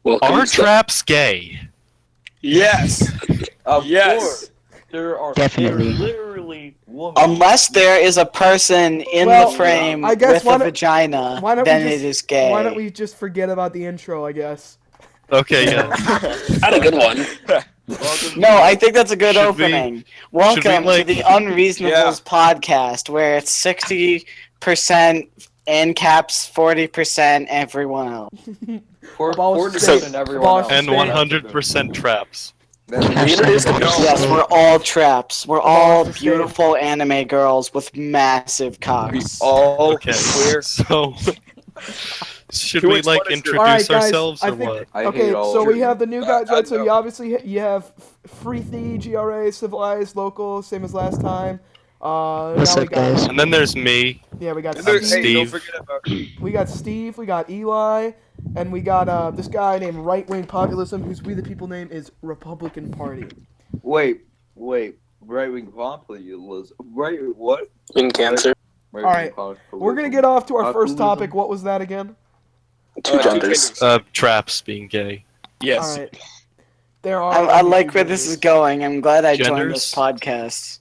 Are traps gay? Yes. Of Yes. course. There are Definitely. literally women. Unless there is a person in Well, the frame I guess with a vagina, then it is gay. Why don't we just forget about the intro, I guess? Okay, yeah. Had a good one. No, I think that's a good Should we- opening. Welcome like- to the Unreasonables Podcast, where it's 60% in caps, 40% everyone else. 40% everyone else. And 100% traps. Yes, we're all traps. We're all beautiful anime girls with massive cocks. Okay, so should we like introduce Alright, guys, ourselves I or think- what? Okay, so we have the new guys, right? So you obviously you have Freethi, GRA, Civilized, Local, same as last time. What's now up, guys? And then there's me. Yeah, we got I'm Steve. Steve. Don't forget about We got Steve. We got Eli, and we got this guy named Right Wing Populism, whose We the People name is Republican Party. Wait. Right-wing populism. Right, what? In cancer. Alright, we're gonna get off to our first topic. What was that again? Two genders. Traps being gay. Yes. Alright. There are. I like where this is going. I'm glad I joined Genders? this podcast.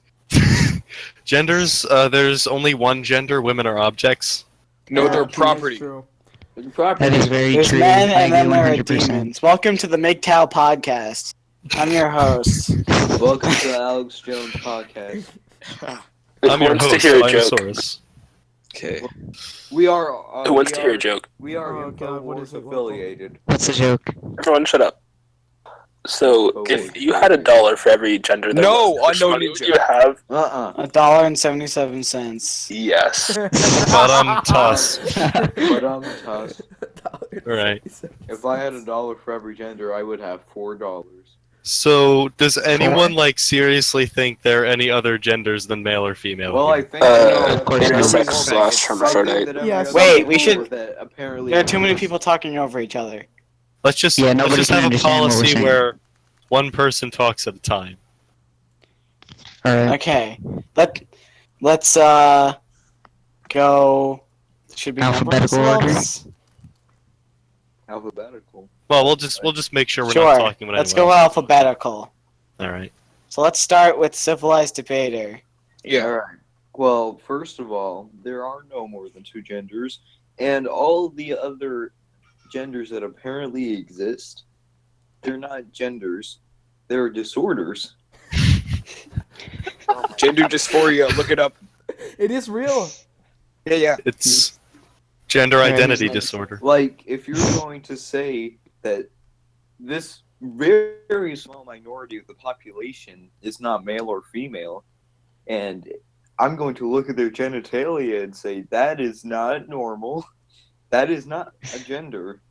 Genders, there's only one gender, women are objects. No, they're That's property. true. That is very There's true. men I and then agree there are 100%. demons. Welcome to the MGTOW Podcast. I'm your host. Welcome to the Alex Jones podcast. I'm your wants to host, hear a joke? Dinosaurus. Okay. We are. Who wants to hear a joke? We are Oh, God, what is it? affiliated. What's the joke? Everyone shut up. So, if you had $1 for every gender that No, was, how much I know money you would joke. you have? $1.77. Yes. But toss. But toss. Alright. If I had $1 for every gender, I would have $4. So, does anyone seriously think there are any other genders than male or female? Well, I think of course not. Intersex/hermaphrodite. Yeah, Wait, we should- That apparently There are too many people talking over each other. let's just Yeah, let's nobody just can have a understand what we're policy saying. where one person talks at a time. Alright. Okay. Let's go. Should be Alphabetical order. alphabetical. Well, we'll just make sure we're Sure. not talking about Let's anyone go else. alphabetical. All right. So let's start with civilized debater. Yeah. Alright. Well, first of all, there are no more than two genders, and all the other genders that apparently exist, they're not genders, they're disorders. Gender dysphoria. Look it up. It is real. Yeah. It's gender Yeah, identity like- disorder. Like, if you're going to say that this very small minority of the population is not male or female, and I'm going to look at their genitalia and say, that is not normal, that is not a gender,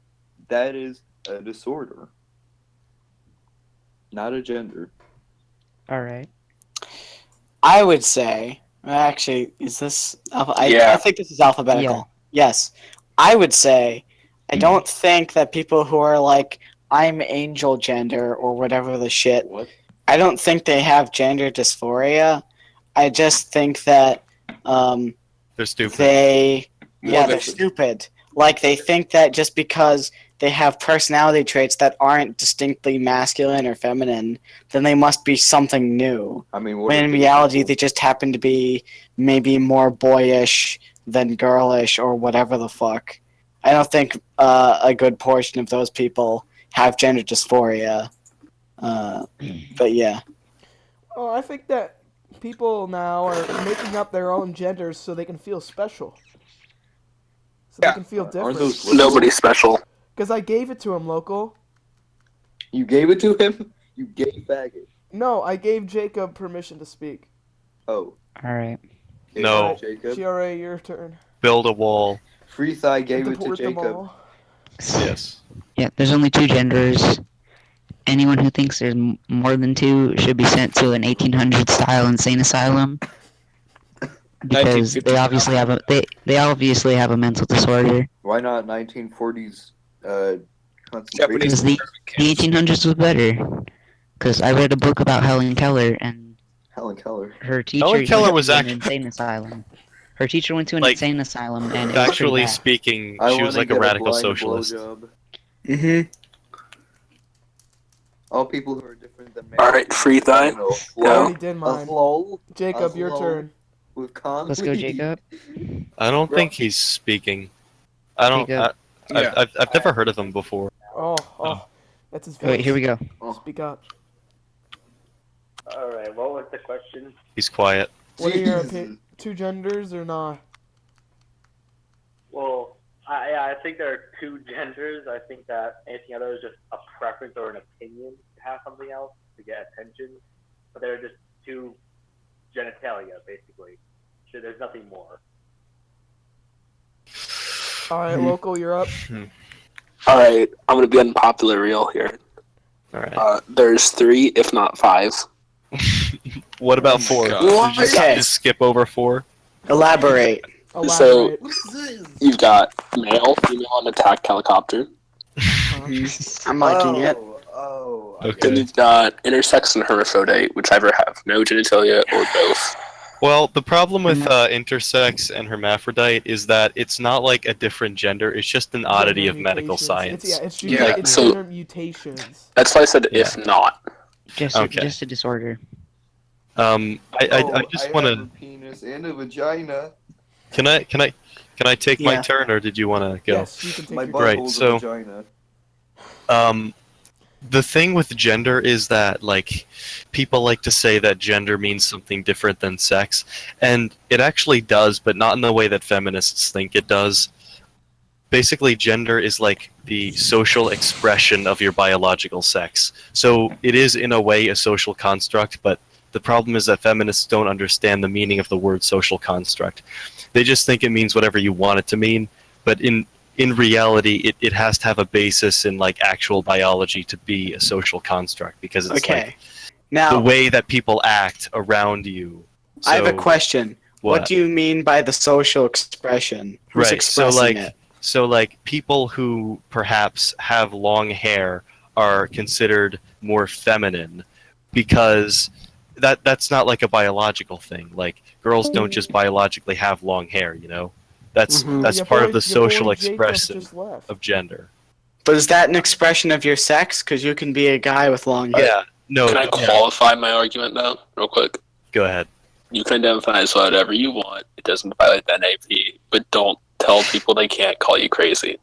that is a disorder. Not a gender. Alright. I would say, actually, is this? I Yeah. think this is alphabetical. Yeah. Yes, I would say. I don't think that people who are like, I'm angel gender or whatever the shit. What? I don't think they have gender dysphoria. I just think that They're stupid. they're than- stupid. Like they think that just because they have personality traits that aren't distinctly masculine or feminine, then they must be something new. I mean, what When if in they- reality, they just happen to be maybe more boyish than girlish or whatever the fuck. I don't think a good portion of those people have gender dysphoria. But yeah. Oh, I think that people now are making up their own genders so they can feel special. So Yeah. they can feel Aren't different. those Nobody's special. Because I gave it to him, Local. You gave it to him? You gay faggot. No, I gave Jacob permission to speak. Oh. Alright. No. Alright, Jacob. GRA, your turn. Build a wall. Freethi gave it to Deport them Jacob. all. Yes. Yeah, there's only two genders. Anyone who thinks there's more than two should be sent to an 1800 style insane asylum. Because 1950s they obviously have they obviously have a mental disorder. Why not 1940s concentration? Japanese Because the camps. 1800s was better. Because I read a book about Helen Keller, and Helen Keller. her teacher Helen Keller went was to an actually- insane asylum. Her teacher went to an Like, insane asylum, and it was pretty Actually bad. speaking, I she was wanna like a get radical blind socialist. blowjob. Mm-hmm. All people who are different than male. Alright, Freethi, I go. already did mine. Lol. Jacob, your lol. turn. With Conley. Let's go, Jacob. I don't think he's speaking. I don't. Jacob. I've never heard of him before. Oh, that's his voice. Wait, here we go. Speak up. Alright, what was the question? He's quiet. What are your Jesus. two genders or not? Well, I think there are two genders. I think that anything other is just a preference or an opinion to have something else to get attention. But they're just two genitalia, basically. So there's nothing more. All right, local, you're up. Alright, I'm gonna be unpopular real here. All right. There's 3, if not 5. What about 4? God. Did you Okay. just skip over 4? Elaborate. Elaborate. You've got male, female, and attack helicopter. I'm liking it. Oh. Then Okay. you've got intersex and hermaphrodite, which either have no genitalia or both. Well, the problem with intersex and hermaphrodite is that it's not like a different gender. It's just an oddity of Gender medical mutations. science. It's Yeah, it's so- gender mutations. That's why I said if not. Just Okay. just a disorder. I just want have to. a penis and a vagina. Can I take my Yeah. turn, or did you want to go? Yes, you can take My your butt Right, holds so- a vagina. The thing with gender is that, like, people like to say that gender means something different than sex, and it actually does, but not in the way that feminists think it does. Basically, gender is like the social expression of your biological sex. So it is, in a way, a social construct, but the problem is that feminists don't understand the meaning of the word social construct. They just think it means whatever you want it to mean, but in reality, it has to have a basis in, like, actual biology to be a social construct, because it's Okay. like the Now, way that people act around you. I have a So, question. What do you mean by the social expression? Who's Right, so, expressing like, it? So, like, people who perhaps have long hair are considered more feminine because that's not like a biological thing. Like, girls don't just biologically have long hair, you know? That's Mhm. that's Your part boy- of the your boy social Jacob expression just left. of gender. But is that an expression of your sex? Because you can be a guy with long hair. Yeah. No. Can I yeah, qualify my argument though, real quick? Go ahead. You can identify as whatever you want. It doesn't violate the NAP, but don't tell people they can't call you crazy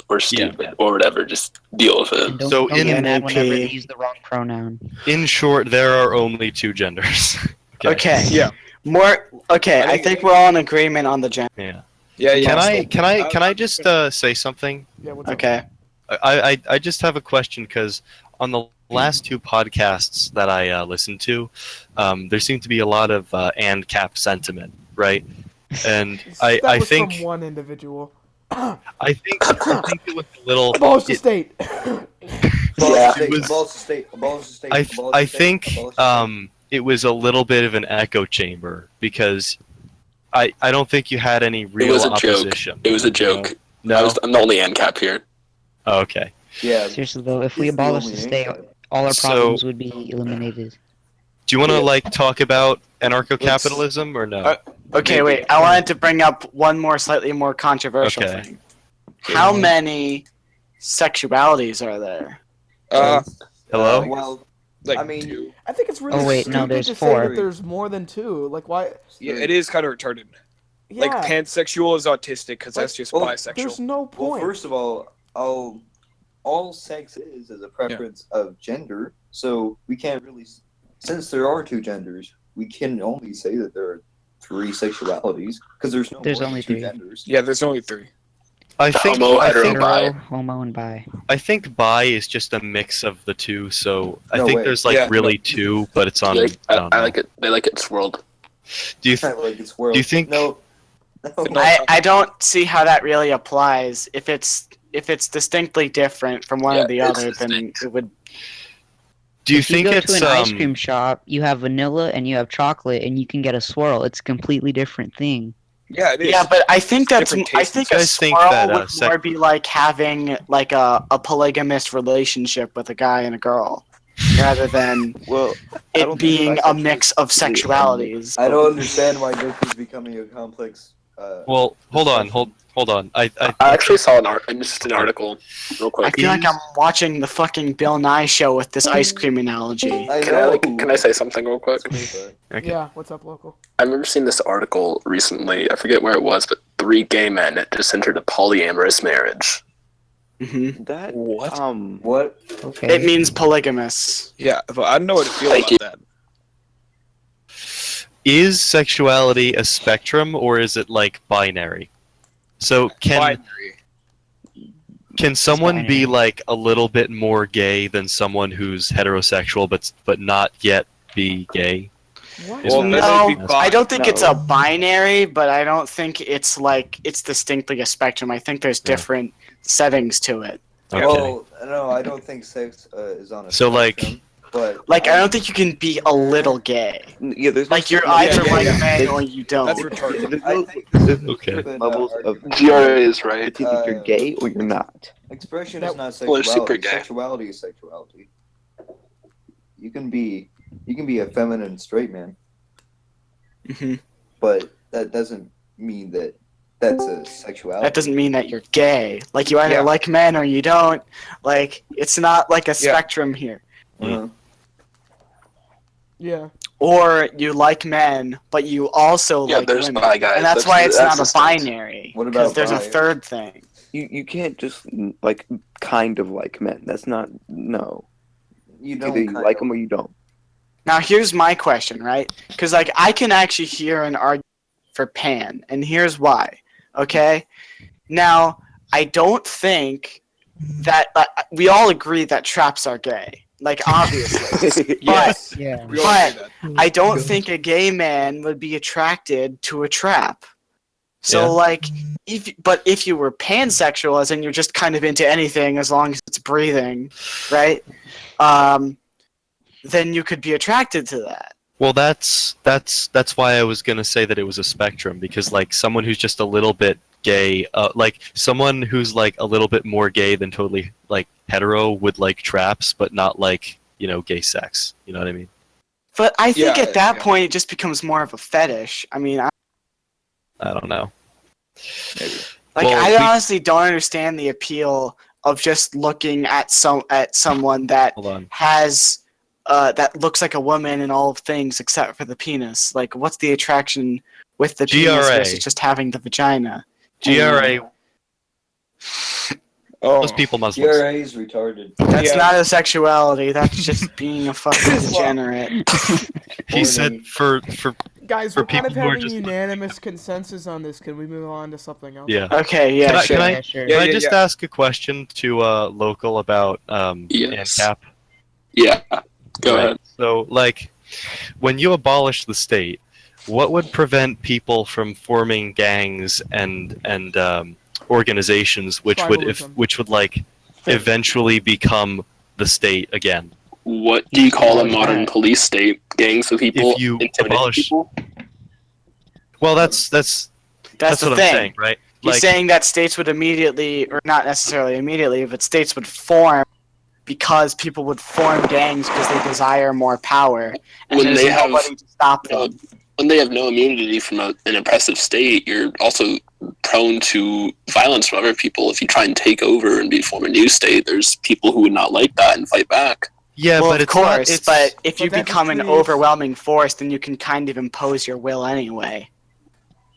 or stupid or whatever. Just deal with And it. don't, So don't in get mad whenever they NAP. use the wrong pronoun. In short, there are only 2 genders. Okay. Yeah. I think we're all in agreement on the gender. Yeah. Yeah. Can I just say something? Yeah, what's up? Okay. I just have a question, because on the last 2 podcasts that I listened to, there seemed to be a lot of ANCAP sentiment, right? And That I was think from one individual. I think it was a little. Abolish the state. Abolish the state. Abolish the state. I think it was a little bit of an echo chamber, because I don't think you had any real It was a joke. opposition. It was a joke. No. I'm the only ANCAP here. Oh, okay. Yeah. Seriously though, if we he's the abolish only the state, ANCAP. all our So- problems would be eliminated. Do you want to like talk about anarcho-capitalism or no? Okay, wait. I wanted to bring up one more slightly more controversial Okay. thing. How many sexualities are there? Hello? Well, Like, I mean, two. I think it's really Oh, wait, no, stupid there's to 4. say that there's more than 2. Like, why? Yeah, it is kind of retarded. Yeah, Like, pansexual is autistic because that's just well, bisexual. there's no well, point. first of all sex is a preference of gender, so we can't really, since there are 2 genders, we can only say that there are 3 sexualities, because there's no There's more than only 2 3. genders. Yeah, there's only 3. I think Homo, I hetero, think bi. Hetero, homo, and bi. I think bi is just a mix of the 2. So I No think way. there's like Yeah, really 2, but it's on. I like it. They like it swirled. Do you It's not like it's world. Do you think- No. No. I don't see how that really applies. If it's distinctly different from one Yeah, or the it's other, then distinct. it would. do you If you think go it's to an ice cream shop, you have vanilla and you have chocolate, and you can get a swirl. It's a completely different thing. Yeah, it is. Yeah, but I think that's. Different I tastes. think You a guys think swirl that, would more be like having like a polygamous relationship with a guy and a girl, rather than Well, I it don't think being a bisexual mix is- of sexualities. I don't understand why Nick is becoming a complex Well, hold on. I I actually saw I missed an article real I quick. feel like I'm watching the fucking Bill Nye show with this ice cream analogy. Can I say something real quick? Okay. Yeah, what's up, local? I remember seeing this article recently. I forget where it was, but 3 gay men just entered a polyamorous marriage. Hmm That What? what? Okay. It means polygamous. Yeah, but I don't know what to feel Thank about that. Is sexuality a spectrum or is it like binary? So can someone be binary. like a little bit more gay than someone who's heterosexual but not yet be gay? What? Is Well, that- then No, it'd be I don't think it's No. a binary, but I don't think it's like it's distinctly a spectrum. I think there's Yeah. different settings to it. Okay. Well, no, I don't think sex is on a So, like- spectrum, but Like I don't think you can be a little gay. yeah, there's Like you're no- either yeah, like yeah. men or you don't. That's retarded. There's Oh, no, okay. there's no Okay. different, Levels of argument. GRA is right. It's either you're gay or you're not. Expression That- is not Well, it's sexuality. super gay. Sexuality is sexuality. You can be a feminine straight man, hmm but that doesn't mean that that's a sexuality. That doesn't mean that you're gay. Like you either Yeah. like men or you don't. Like it's not like a spectrum here. Uh-huh. Yeah. Or you like men, but you also Yeah, like there's women. bi guys. And that's why it's not a the stance. binary. What Because about there's a bi? third thing. You can't just like kind of like men. That's not no. You Either don't you kind like of- them or you don't. Now here's my question, right? Because like I can actually hear an argument for pan, and here's why. Okay, now I don't think that we all agree that traps are gay. Like obviously, Yes. Yeah. We all do that. I don't think a gay man would be attracted to a trap. So Yeah. like, if you were pansexual, as in you're just kind of into anything as long as it's breathing, right? Then you could be attracted to that. Well, that's why I was gonna say that it was a spectrum, because like someone who's just a little bit gay, like someone who's like a little bit more gay than totally like hetero would like traps, but not like gay sex. You know what I mean? But I think Yeah, at that yeah. point it just becomes more of a fetish. I mean, I don't know. Like Well, I we- honestly don't understand the appeal of just looking at someone that Hold on. has that looks like a woman in all things except for the penis. Like, what's the attraction with the penis GRA. versus just having the vagina? GRA. Oh, Those people Muslims. GRA is retarded. That's Yeah. not a sexuality. That's just being a fucking degenerate. He said for Guys, For we're kind of people who are having just- unanimous consensus on this. Can we move on to something else? yeah. Okay, yeah, Can I- sure. can I- Yeah, sure. Yeah, Can I yeah, just yeah. ask a question to local about Yes. ANCAP? Yeah. Go Right. ahead. So, like, when you abolish the state, what would prevent people from forming gangs and organizations which would like eventually become the state again? What do you call a abolish modern that. police state? Gangs of people If you intimidating abolish- people? Well, that's That's what the I'm thing. saying, right? He's Like, saying that states would immediately, or not necessarily immediately, but states would form because people would form gangs because they desire more power, and When there's they have- nobody to stop them. When they have no immunity from an oppressive state, you're also prone to violence from other people. If you try and take over and form a new state, there's people who would not like that and fight back. yeah, Well, but of it's not. course, It's, but if But you that become an creates- overwhelming force, then you can kind of impose your will anyway.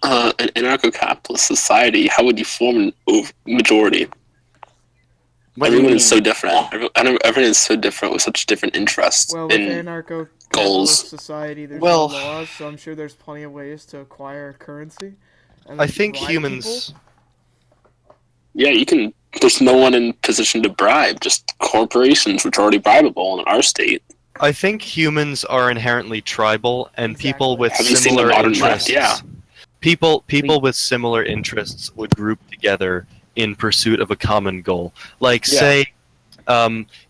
An anarcho-capitalist society, how would you form a majority? What do you Everyone mean? is so different. Everyone is so different with such different interests Well, with in anarcho goals. society, there's Well- no laws, so I'm sure there's plenty of ways to acquire currency. And I think bribe humans. people. Yeah, you can. There's no one in position to bribe. Just corporations, which are already bribable in our state. I think humans are inherently tribal, and people Exactly. with Have you seen the similar modern interests. left? Yeah. People with similar interests would group together in pursuit of a common goal. Like, Yeah. say,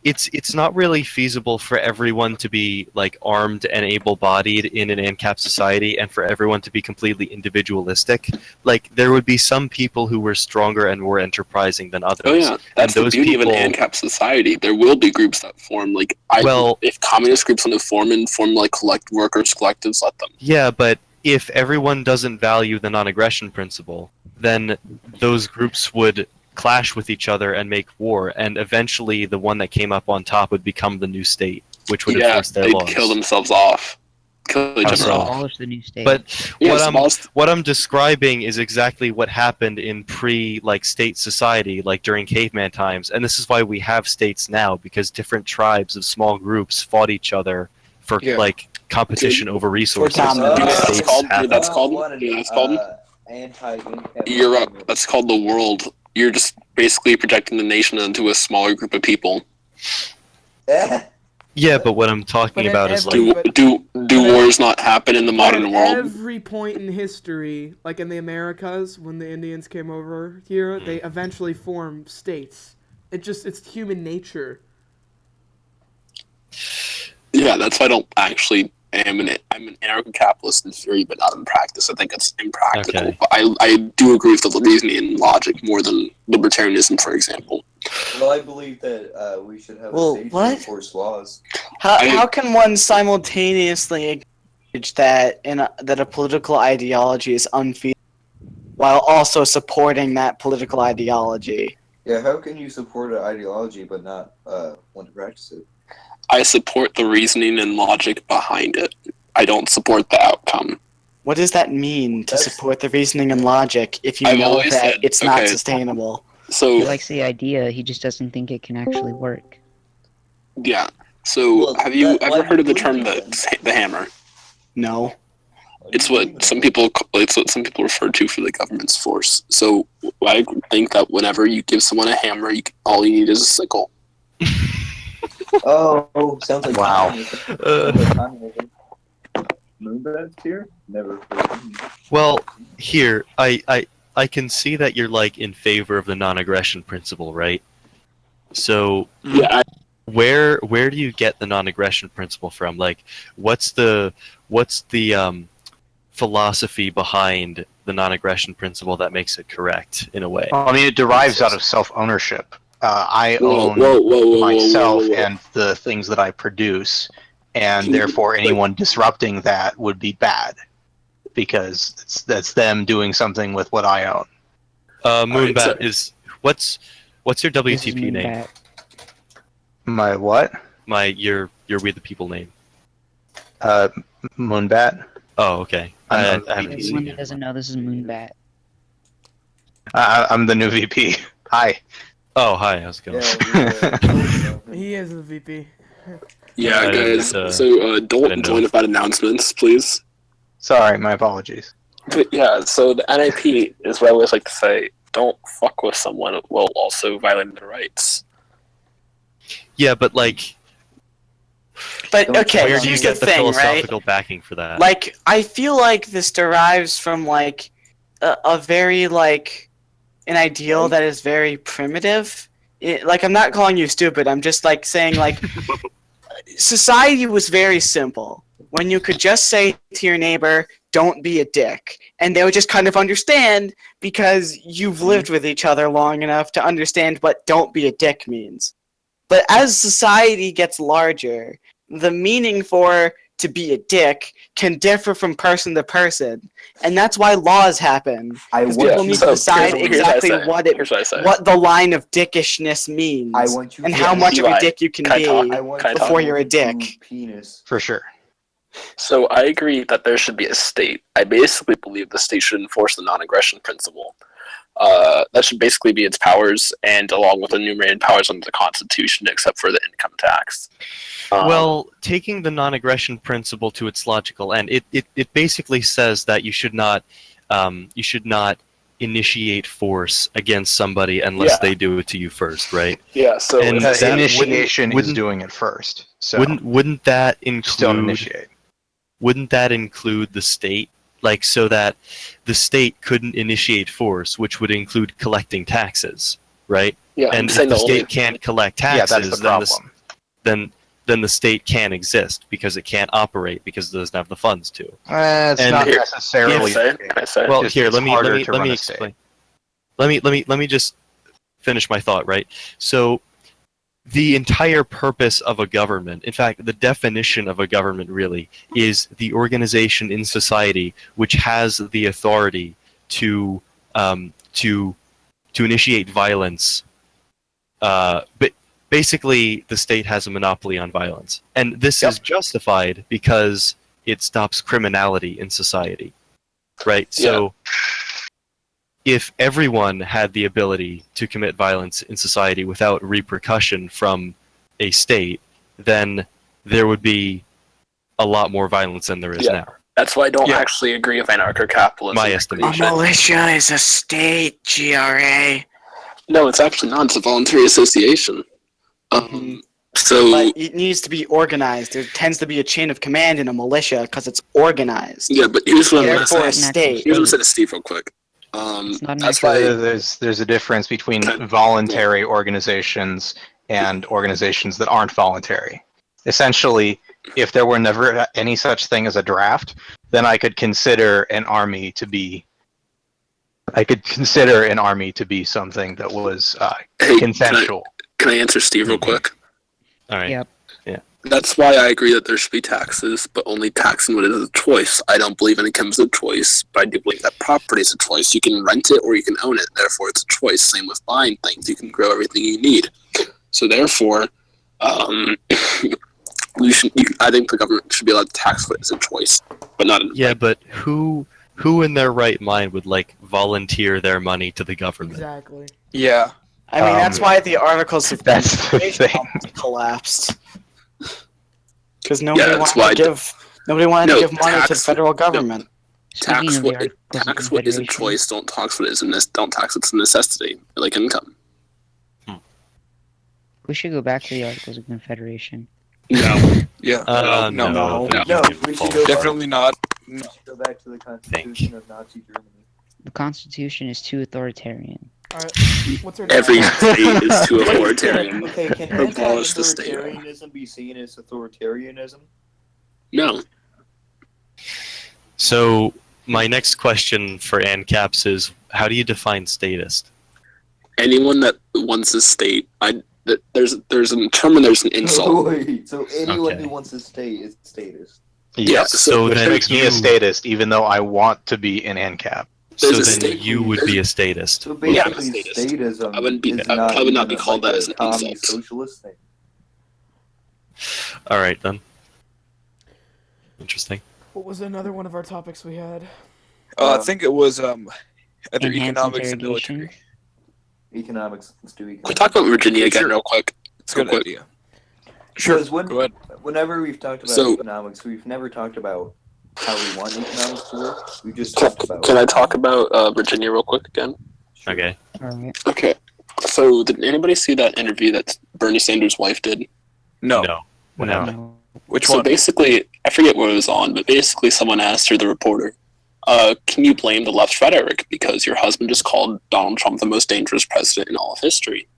it's not really feasible for everyone to be like armed and able-bodied in an ANCAP society, and for everyone to be completely individualistic. Like, there would be some people who were stronger and more enterprising than others. Oh yeah, that's the those beauty of people- an ANCAP society. There will be groups that form. Like, Well- if communist groups want to form like workers collectives, let them. Yeah, but if everyone doesn't value the non-aggression principle, then those groups would clash with each other and make war, and eventually the one that came up on top would become the new state, which would enforce their they'd laws. kill themselves off. Kill each How other so? off. Abolish the new state. But Yes, what I'm describing is exactly what happened in state society, like during caveman times, and this is why we have states now, because different tribes of small groups fought each other for competition over resources. dominance. And That's states called- happened. that's called- Europe. That's called the world. You're just basically projecting the nation into a smaller group of people. Yeah, but what I'm talking But at about is every- like but- Do but at- wars not happen in the modern At world? every point in history, like in the Americas, when the Indians came over here, they eventually formed states. It's human nature. Yeah, that's why I don't actually I'm an anarcho-capitalist in theory, but not in practice. I think it's impractical. Okay. But I do agree with the reasoning and logic more than libertarianism, for example. Well, I believe that we should have Well, a state what? to enforce laws. How can one simultaneously acknowledge that that a political ideology is unfeasible while also supporting that political ideology? Yeah, how can you support an ideology but not want to practice it? I support the reasoning and logic behind it. I don't support the outcome. What does that mean to That's- support the reasoning and logic if you I've know always that said, it's not okay. sustainable? So He likes the idea, he just doesn't think it can actually work. yeah. So Well, have you why ever do heard of you the term believe the hammer? No. It's what some people refer to for the government's force. So I think that whenever you give someone a hammer, all you need is a sickle. Oh, sounds like Wow. communism. Moonbeds here? Never heard of them. Well, here I can see that you're like in favor of the non-aggression principle, right? So Yeah, where do you get the non-aggression principle from? Like, what's the philosophy behind the non-aggression principle that makes it correct in a way? Well, I mean, it derives out of self-ownership. I Whoa, own whoa, myself whoa. and the things that I produce, and therefore anyone disrupting that would be bad, because that's them doing something with what I own. Moonbat so- is what's your This is WTP name? Moonbat. My what? Your We the People name. Moonbat? Oh, okay. I haven't Everyone seen that it. doesn't know, this is Moonbat. I'm the new VP. Hi. Oh, hi. How's it going? Yeah, He is the VP. Yeah, I guys. didn't, So I don't didn't join know. without announcements, please. Sorry, my apologies. But yeah, so the NIP is what I always like to say. Don't fuck with someone while also violating their rights. Yeah, but like, But okay, where do you here's get the the thing, right? philosophical backing for that? Like, I feel like this derives from like a very like an ideal that is very primitive. Like, I'm not calling you stupid. I'm just like saying like society was very simple when you could just say to your neighbor, "Don't be a dick," and they would just kind of understand because you've lived with each other long enough to understand what "don't be a dick" means. But as society gets larger, the meaning for "to be a dick" can differ from person to person, and that's why laws happen. I Because want people you need to decide here's exactly Here's what I say. what the line of dickishness means, I want you and to how much of a Eli, dick you can can I be. talk? I want Can I talk? before you're a dick. Penis. For sure. So I agree that there should be a state. I basically believe the state should enforce the non-aggression principle. That should basically be its powers, and along with enumerated powers under the Constitution, except for the income tax. Well, taking the non-aggression principle to its logical end, it basically says that you should not initiate force against somebody unless Yeah. they do it to you first, right? Yeah. So And The that initiation is wouldn't- doing it first. So Wouldn't that just don't include? initiate. Wouldn't that include the state? Like, so that the state couldn't initiate force, which would include collecting taxes, right? yeah, I'm And if saying the the only state can't collect Yeah, taxes, that's the then problem. then the state can't exist because it can't operate because it doesn't have the funds to. It's And not here- necessarily. Can I say? Well, Just- here, it's let me harder to run a explain. Let me just finish my thought, right? So the entire purpose of a government, in fact, the definition of a government really, is the organization in society which has the authority to initiate violence. But basically, the state has a monopoly on violence, and this is justified because it stops criminality in society, right? So, if everyone had the ability to commit violence in society without repercussion from a state, then there would be a lot more violence than there is now. That's why I don't actually agree with anarcho-capitalism. My estimation. A militia is a state, GRA. No, it's actually not. It's a voluntary association. So But it needs to be organized. There tends to be a chain of command in a militia because it's organized. yeah, but here's what I'm Therefore, gonna a say. state. Here's what I'm saying to Steve real quick. It's not an That's actual- why There's a difference between voluntary organizations and organizations that aren't voluntary. Essentially, if there were never any such thing as a draft, then I could consider an army to be something that was consensual. Can I answer Steve real quick? All right. Yep. That's why I agree that there should be taxes, but only taxing what is a choice. I don't believe income is a choice, but I do believe that property is a choice. You can rent it or you can own it. Therefore, it's a choice. Same with buying things. You can grow everything you need. So therefore, I think the government should be allowed to tax what is a choice, but not. Yeah, but who in their right mind would volunteer their money to the government? Exactly. Yeah. I mean, that's why the articles of That's the Confederation thing. almost collapsed. Because nobody that's wanted to why give money to the federal government. Speaking Tax of the what Articles of tax what is a Confederation, choice. Don't tax what is don't tax what's a necessity, like income. we should go back to the Articles of Confederation. No. Yeah. No. No, we should go Definitely not. We should go back to the Constitution of Nazi Germany. The Constitution is too authoritarian. Alright, what's her Every name? state is too authoritarian. Okay, can Abolish the state. anti-authoritarianism be seen as authoritarianism? No. So my next question for ANCAPS is, how do you define statist? Anyone that wants a state, there's a term and there's an insult. Wait, so anyone Okay. who wants to stay is statist. Yes, so which then makes me you- a statist, even though I want to be an ANCAP. So There's a then state- you would be a statist. So Yeah, I'm a basically, statist. statism I wouldn't be- is I would not be even called that a as an commie insult. socialist thing. All right then. Interesting. What was another one of our topics we had? I think it was either Enhanced economics and interrogation. military. Economics. Let's do economics. Can we talk about Virginia again, Sure. real quick? It's a good Real quick. idea. Sure. Because Go ahead. whenever we've talked about So- economics, we've never talked about how we want economics to work. We just talked about. Can I talk about Virginia real quick again? Okay. Alright. Okay. So, did anybody see that interview that Bernie Sanders' wife did? No. No. What No. happened? No. Which So one? basically, I forget what it was on, but basically someone asked her, the reporter, can you blame the left's rhetoric because your husband just called Donald Trump the most dangerous president in all of history?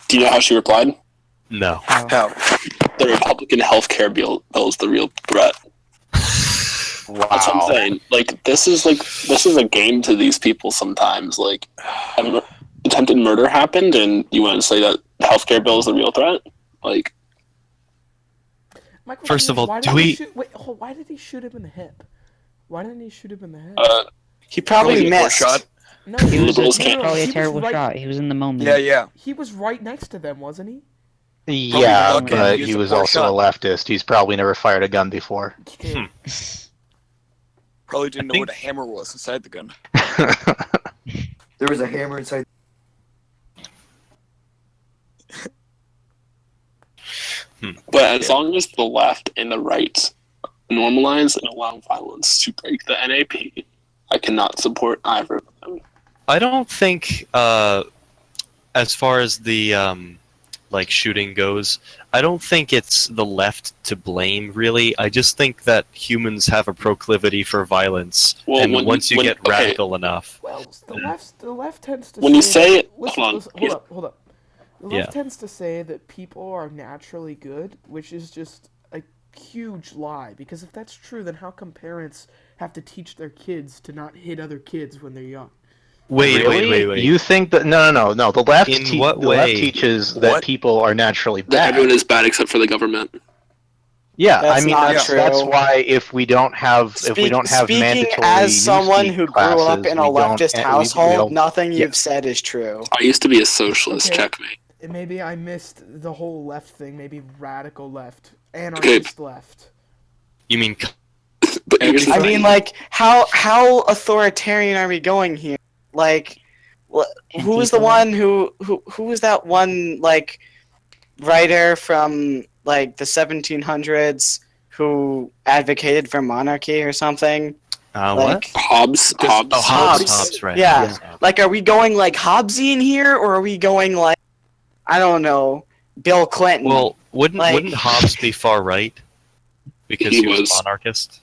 Do you know how she replied? No. How? How? The Republican health care bill is the real threat. That's what I'm Wow. saying. This is a game to these people sometimes. Attempted murder happened, and you want to say that the health care bill is the real threat? My question First of is, all, why do did he we- shoot- wait, why did he shoot him in the hip? Why didn't he shoot him in the head? He probably Probably a missed. shot. No, He was Liberals a, can't- probably he a was terrible right- shot. He was in the moment. Yeah. He was right next to them, wasn't he? Yeah, lucky but he was he a was poor also shot. a leftist. He's probably never fired a gun before. True. Probably didn't know think- what a hammer was inside the gun. There was a hammer inside. But as long as the left and the right normalize and allow violence to break the NAP, I cannot support either of them. I don't think, as far as the shooting goes, I don't think it's the left to blame. Really, I just think that humans have a proclivity for violence, Well, and when- once you when- get okay. radical enough, Well, the left tends to When you say say that- it- listen, hold on. listen, Yes. hold up. The Yeah. left tends to say that people are naturally good, which is just a huge lie. Because if that's true, then how come parents have to teach their kids to not hit other kids when they're young? Wait. You think that no. The left, In what the left way? teaches that What? people are naturally That bad. everyone is bad except for the government. Yeah, That's I mean not that's, true. that's why if we don't have Speaking mandatory as someone newsfeed who grew up classes, in a we don't- leftist we household, don't- nothing yeah. you've said is true. I used to be a socialist. Okay. Checkmate. Maybe I missed the whole left thing. Maybe radical left, anarchist left. You mean But here's the I thing. mean, like, how authoritarian are we going here? Like, who was the one who was that one, like, writer from, like, the 1700s who advocated for monarchy or something? what? Like, Hobbes. Oh, Hobbes. Hobbes, right? Yeah. Like, are we going, like, Hobbesian here, or are we going, like, I don't know, Bill Clinton? Well, wouldn't Like- Hobbes be far right? Because He he was was. a monarchist.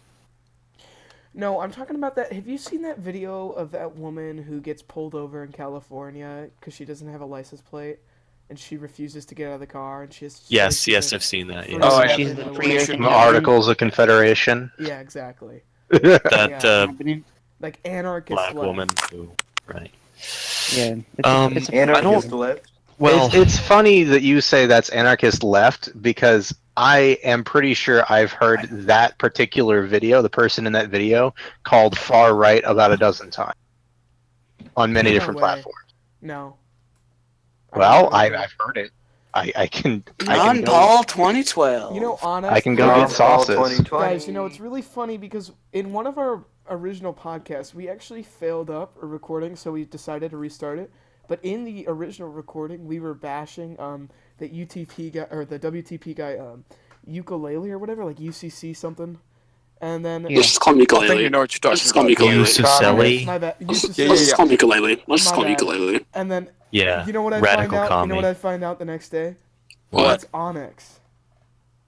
No, I'm talking about that. Have you seen that video of that woman who gets pulled over in California because she doesn't have a license plate, and she refuses to get out of the car, and she has. Yes, I've seen that. free- Yes. Oh, yeah. She's the Yeah. free From the Articles of Confederation. Yeah, exactly. That Like anarchist black left. woman who, right? Yeah. Um, Anarchist left. Well, it's funny that you say that's anarchist left because I am pretty sure I've heard that particular video, the person in that video, called far right about a dozen times on many No different way. platforms. No. Well, I I've heard it. I can Ron go, Paul 2012. You know, honest. I can go Ron get Paul sauces. 2020. Guys, you know, it's really funny because in one of our original podcasts, we actually failed up a recording, so we decided to restart it. But in the original recording, we were bashing the UTP guy or the WTP guy, ukulele or whatever, like UCC something. And then Let's just call him I think ukulele. you know what you're Let's just talking call him about. ukulele. Ukulele. my bad. Let's UCC. just call him ukulele. Let's just My call him bad. ukulele. And then Yeah. you know what I Radical find out? commie. You know what I find out the next day? What? It's Onyx.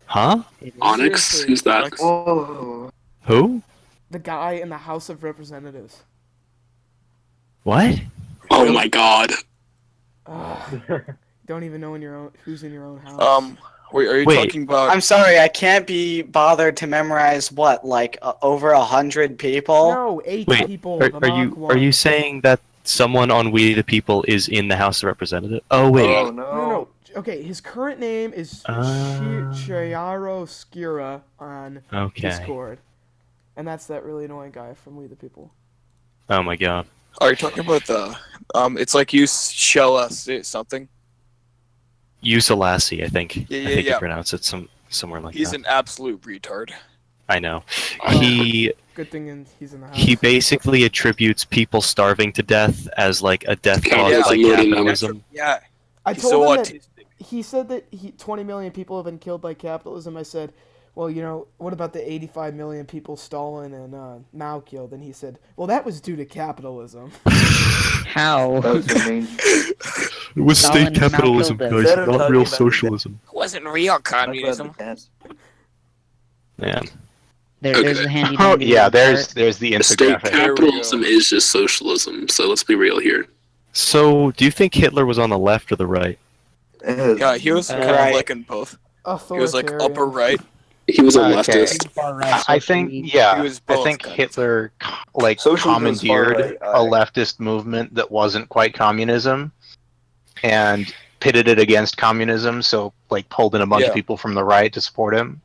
Huh? Onyx? Seriously. Who's that? Whoa. Who? The guy in the House of Representatives. What? Oh my god. Don't even know who's in your own house. Wait, are you Wait. talking about? I'm sorry, I can't be bothered to memorize what, like over 100 people. No, 8 Wait, people. Are, the are you mock one. saying that someone on We the People is in the House of Representatives? Oh wait. Oh No. Okay, his current name is Chiaro Skira on Okay. Discord. And that's that really annoying guy from We the People. Oh my god. Are you talking about the? It's like you shall something. Usalassi, I think. Yeah, I yeah, think yeah. you pronounce it somewhere like He's that. an absolute retard. I know. Oh. He Good thing he's in the house. he basically attributes people starving to death as like a death caused Yeah, by yeah. capitalism. Yeah. I He's told so him that autistic. he said that 20 million people have been killed by capitalism. I said, well, you know, what about the 85 million people Stalin and Mao killed? And he said, well, that was due to capitalism. How? That was the main. It was Stalin and Mao capitalism, killed them. guys, Better not talk real about socialism. It wasn't real I'm glad communism. the cast- Man. There's the handy Oh dandy yeah, little chart. there's the State infographic. capitalism is just socialism, so let's be real here. So, do you think Hitler was on the left or the right? Yeah, he was kind Right. of like in both. He was like Authoritarian. upper right. He was a Okay. leftist. I think, yeah, He was I both, think kind of. Hitler like Socialism is far commandeered right, a leftist movement that wasn't quite communism, and pitted it against communism. So like pulled in a bunch Yeah. of people from the right to support him.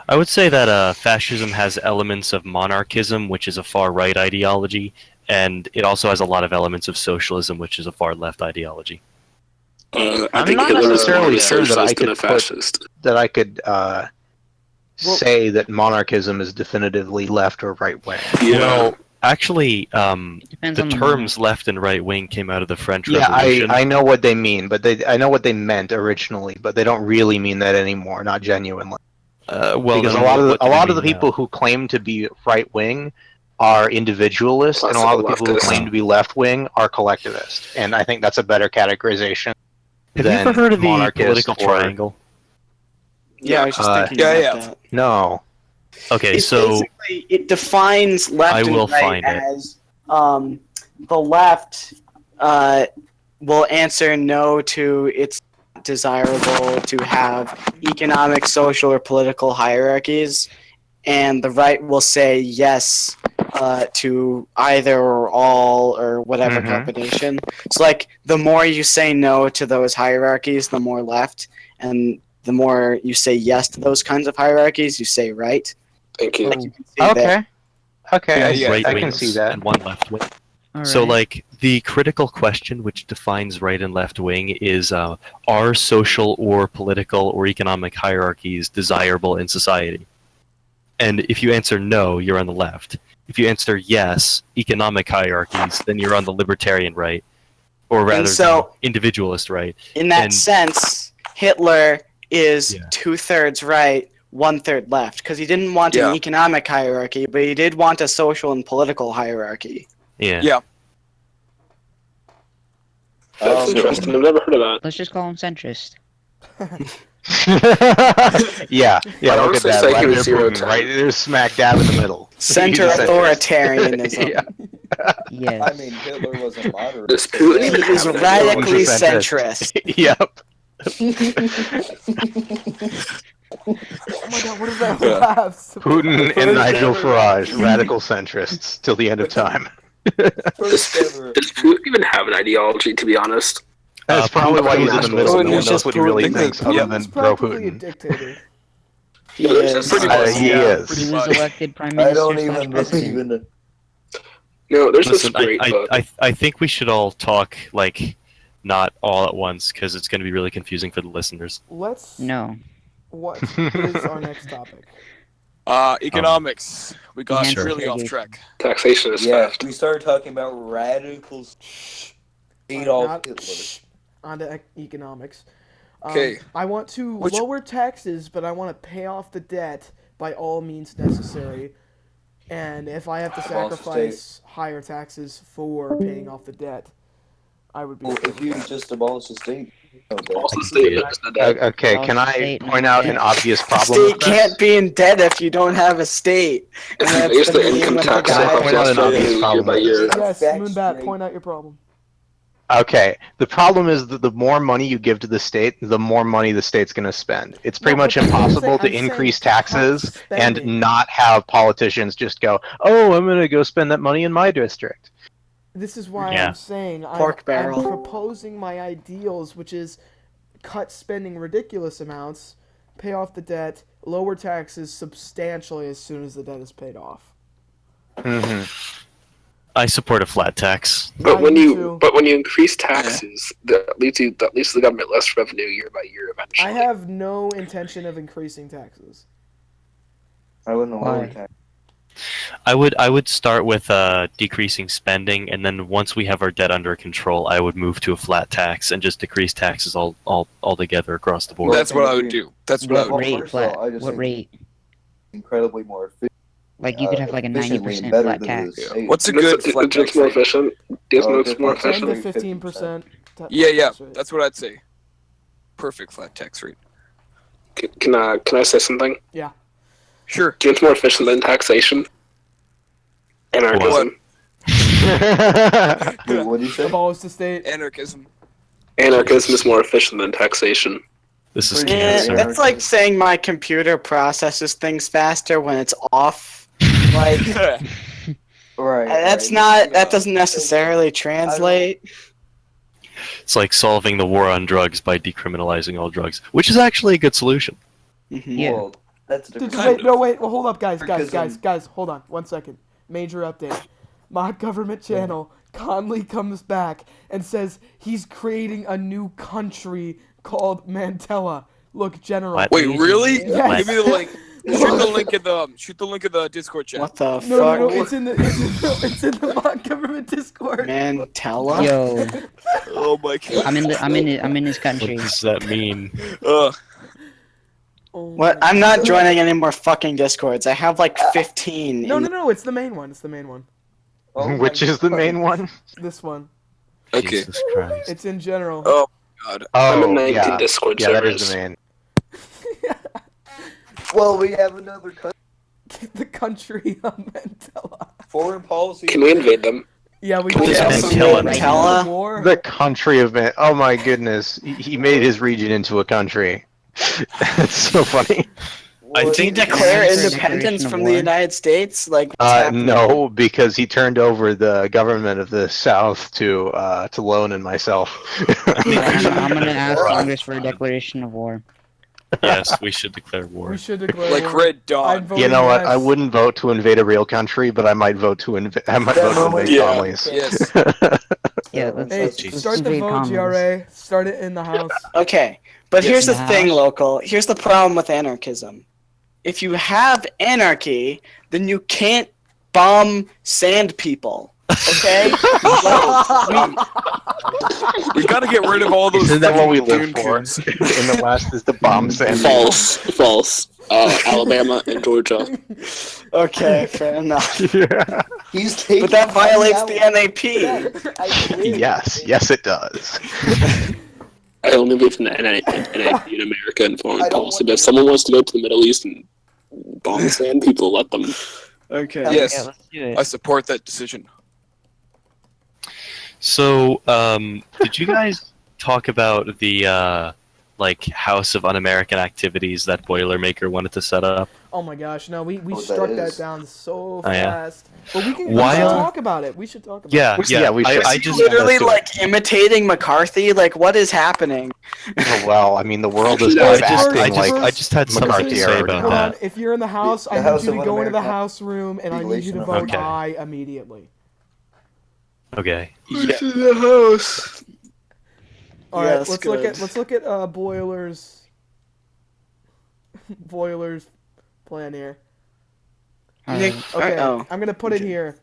I would say that fascism has elements of monarchism, which is a far right ideology, and it also has a lot of elements of socialism, which is a far left ideology. I I'm think not Hitler was more of necessarily a sure that I socialist than could a put- fascist. That I could say that monarchism is definitively left or right wing. Yeah. Well, actually, Depends the on the terms left and right wing came out of the French Yeah, Revolution. I know what they mean, but I know what they meant originally, but they don't really mean that anymore, not genuinely. Well, Because then a lot of what do a they lot of the mean people now? who claim to be right wing are individualists, and a Classical lot of the people who leftists. claim to be left wing are collectivist. And I think that's a better categorization. Have you than ever heard of the monarchist political or- triangle? Yeah, I was just thinking yeah, about yeah. that. No. Okay, It's so basically, it defines left I will and right find it. as the left will answer no to it's not desirable to have economic, social, or political hierarchies, and the right will say yes, to either or all or whatever combination. So like the more you say no to those hierarchies, the more left, and the more you say yes to those kinds of hierarchies, you say right. Thank you. Like you can see that- Okay, Right I can wings see that. and one left wing. All So, right. like, the critical question which defines right and left wing is, are social or political or economic hierarchies desirable in society? And if you answer no, you're on the left. If you answer yes, economic hierarchies, then you're on the libertarian right. Or rather, so- the individualist right. In that And- sense, Hitler is Yeah. 2/3 right, 1/3 left, because he didn't want Yeah. an economic hierarchy, but he did want a social and political hierarchy. Yeah. Yeah. That's interesting. I've never heard of that. Let's just call him centrist. yeah, I'd look at honestly that. say he Vladimir was Putin, 0-10. right there's smack dab in the middle. Center He's a centrist. authoritarianism. Yeah. Yes. I mean, Hitler was a moderate. Does Putin even He is have an radically He's a centrist. centrist. Yep. Oh my god, what is that laugh? Putin and Nigel Farage, radical centrists till the end of time. First ever. Does Putin even have an ideology, to be honest? That's probably why he's in the middle. Putin No one is knows just what he really Putin. thinks other Yeah. than He's pro practically a Putin. dictator. He Yeah, is. pretty much. He is. He was much. elected prime I minister don't slash even believe president. in it. No, there's this Listen, great book. I think we should all talk, like, not all at once, because it's going to be really confusing for the listeners. Let's. No. What is our next topic? Economics. We got Sure. really off track. Taxation is Yeah, fast. we started talking about radicals. Adolf Not- Hitler. On to economics. Okay. I want to Which- lower taxes, but I want to pay off the debt by all means necessary. And if I have to Abolish the sacrifice higher taxes for paying off the debt, I would be. Well, okay if with you that. just abolish the state. Okay. Also, the state is the debt. Okay, can I State point out an and- obvious problem? State with this? can't be in debt if you don't have a state. And I that's guess the the meme income with the tax guy. Point out an obvious year problem by with year. Yes, Back Moonbat, straight. point out your problem. Okay, the problem is that the more money you give to the state, the more money the state's going to spend. It's pretty No, much but I'm impossible to saying increase cut taxes and spending. not have politicians just go, "Oh, I'm going to go spend that money in my district." This is why Yeah. I'm saying Pork I'm barrel. proposing my ideals, which is cut spending ridiculous amounts, pay off the debt, lower taxes substantially as soon as the debt is paid off. hmm I support a flat tax. But I when do you too. increase taxes, that leaves the government less revenue year by year eventually. I have no intention of increasing taxes. I wouldn't lower Why? tax. I would start with decreasing spending, and then once we have our debt under control, I would move to a flat tax and just decrease taxes all together across the board. That's what I would do. That's what I What would Well, rate first of all, flat? I just What think- rate? Incredibly more efficient. Like you could have like a efficiently 90% better flat than tax. the do. state. What's a do. good It's flat tax more rate? efficient. Yes, Oh, it's good more flat tax 10 to rate. efficient. 15%. Yeah. tax rate. That's what I'd say. Perfect flat tax rate. Can I say something? Sure. Do you know what's more efficient than taxation? Anarchism. Wait, what did you say? Abolish the state. Anarchism. Anarchism is more efficient than taxation. This is Pretty Yeah, cancer. that's like saying my computer processes things faster when it's off. Like Right. that's right. not. That doesn't necessarily translate. It's like solving the war on drugs by decriminalizing all drugs, which is actually a good solution. Mhm. Yeah. Well, that's Did different. you, Kind wait, no, wait. Well, hold up, guys, Because, hold on. 1 second. Major update. My government channel, Conley comes back and says he's creating a new country called Mantella. Look, General. What? Wait, really? Yes. Give me the link. Shoot the link in the Discord chat. What the No, fuck, it's in the my government Discord. man? Tell us. Yo, Oh my god. I'm in this What country. does that mean? Ugh. Oh What? my I'm not God. joining any more fucking Discords. I have like 15. No, in- no, no. It's the main one. It's the main one. Oh my Which is the God. main one? This one. Okay. Jesus Christ. It's in general. Oh god. I'm Oh, in 19 yeah. Discord Yeah, that is servers. the main. Well, we have another The country of Mantella. foreign policy. Can we invade them? Yeah, we Can we did. have some some Mantella? war. The country of man. Oh my goodness, he made his region into a country. That's so funny. I Did he think declare Declaration independence of from war. the United States? Like, what's happening? No, because he turned over the government of the South to Lone and myself. I'm gonna ask Congress for a declaration of war. yes, we should declare war. We should declare Like war. Red I'm Dawn. voting You know what? I yes. wouldn't vote to invade a real country, but I might vote to invade. I might That vote to moment- invade Yeah. Conley's. Yes. Yeah, let's, Hey, let's, Jesus. let's start the invade vote, Congress. GRA. Start it in the house. Okay, but Yes. here's the In the thing, house. local. Here's the problem with anarchism. If you have anarchy, then you can't bomb sand people. Okay? We gotta get rid of all those. Isn't that what we freaking live goon for? coons. In the West is the bomb sand. False. Alabama and Georgia. Okay, fair enough. Yeah. He's taking But that violates money the out. NAP. I believe Yes, it does. I only believe in the NAP in America and foreign I don't policy. want But if to- someone wants to go to the Middle East and bomb sand people, let them. Okay. Yes. Yeah, let's do it. I support that decision. So, did you guys talk about the like House of Un-American Activities that Boilermaker wanted to set up? Oh my gosh, no, we What that struck that is. down so Oh, yeah. fast. But we should While- talk about it. We should talk about Yeah, it. yeah. we should. I Is he just literally let's do it. like imitating McCarthy? Like, what is happening? Oh, well, I mean, the world is Actually, kind of I just- acting like I just had something McCarthy to say era about Hold now. on, if you're in the house, The I need House you of to go into the Un-American house room and I need you to Regulation of- vote Okay. aye immediately. Okay. Yeah. The house. All Yeah, right, that's let's look good. at Boiler's plan here. Nick, Okay, oh. I'm gonna put it here.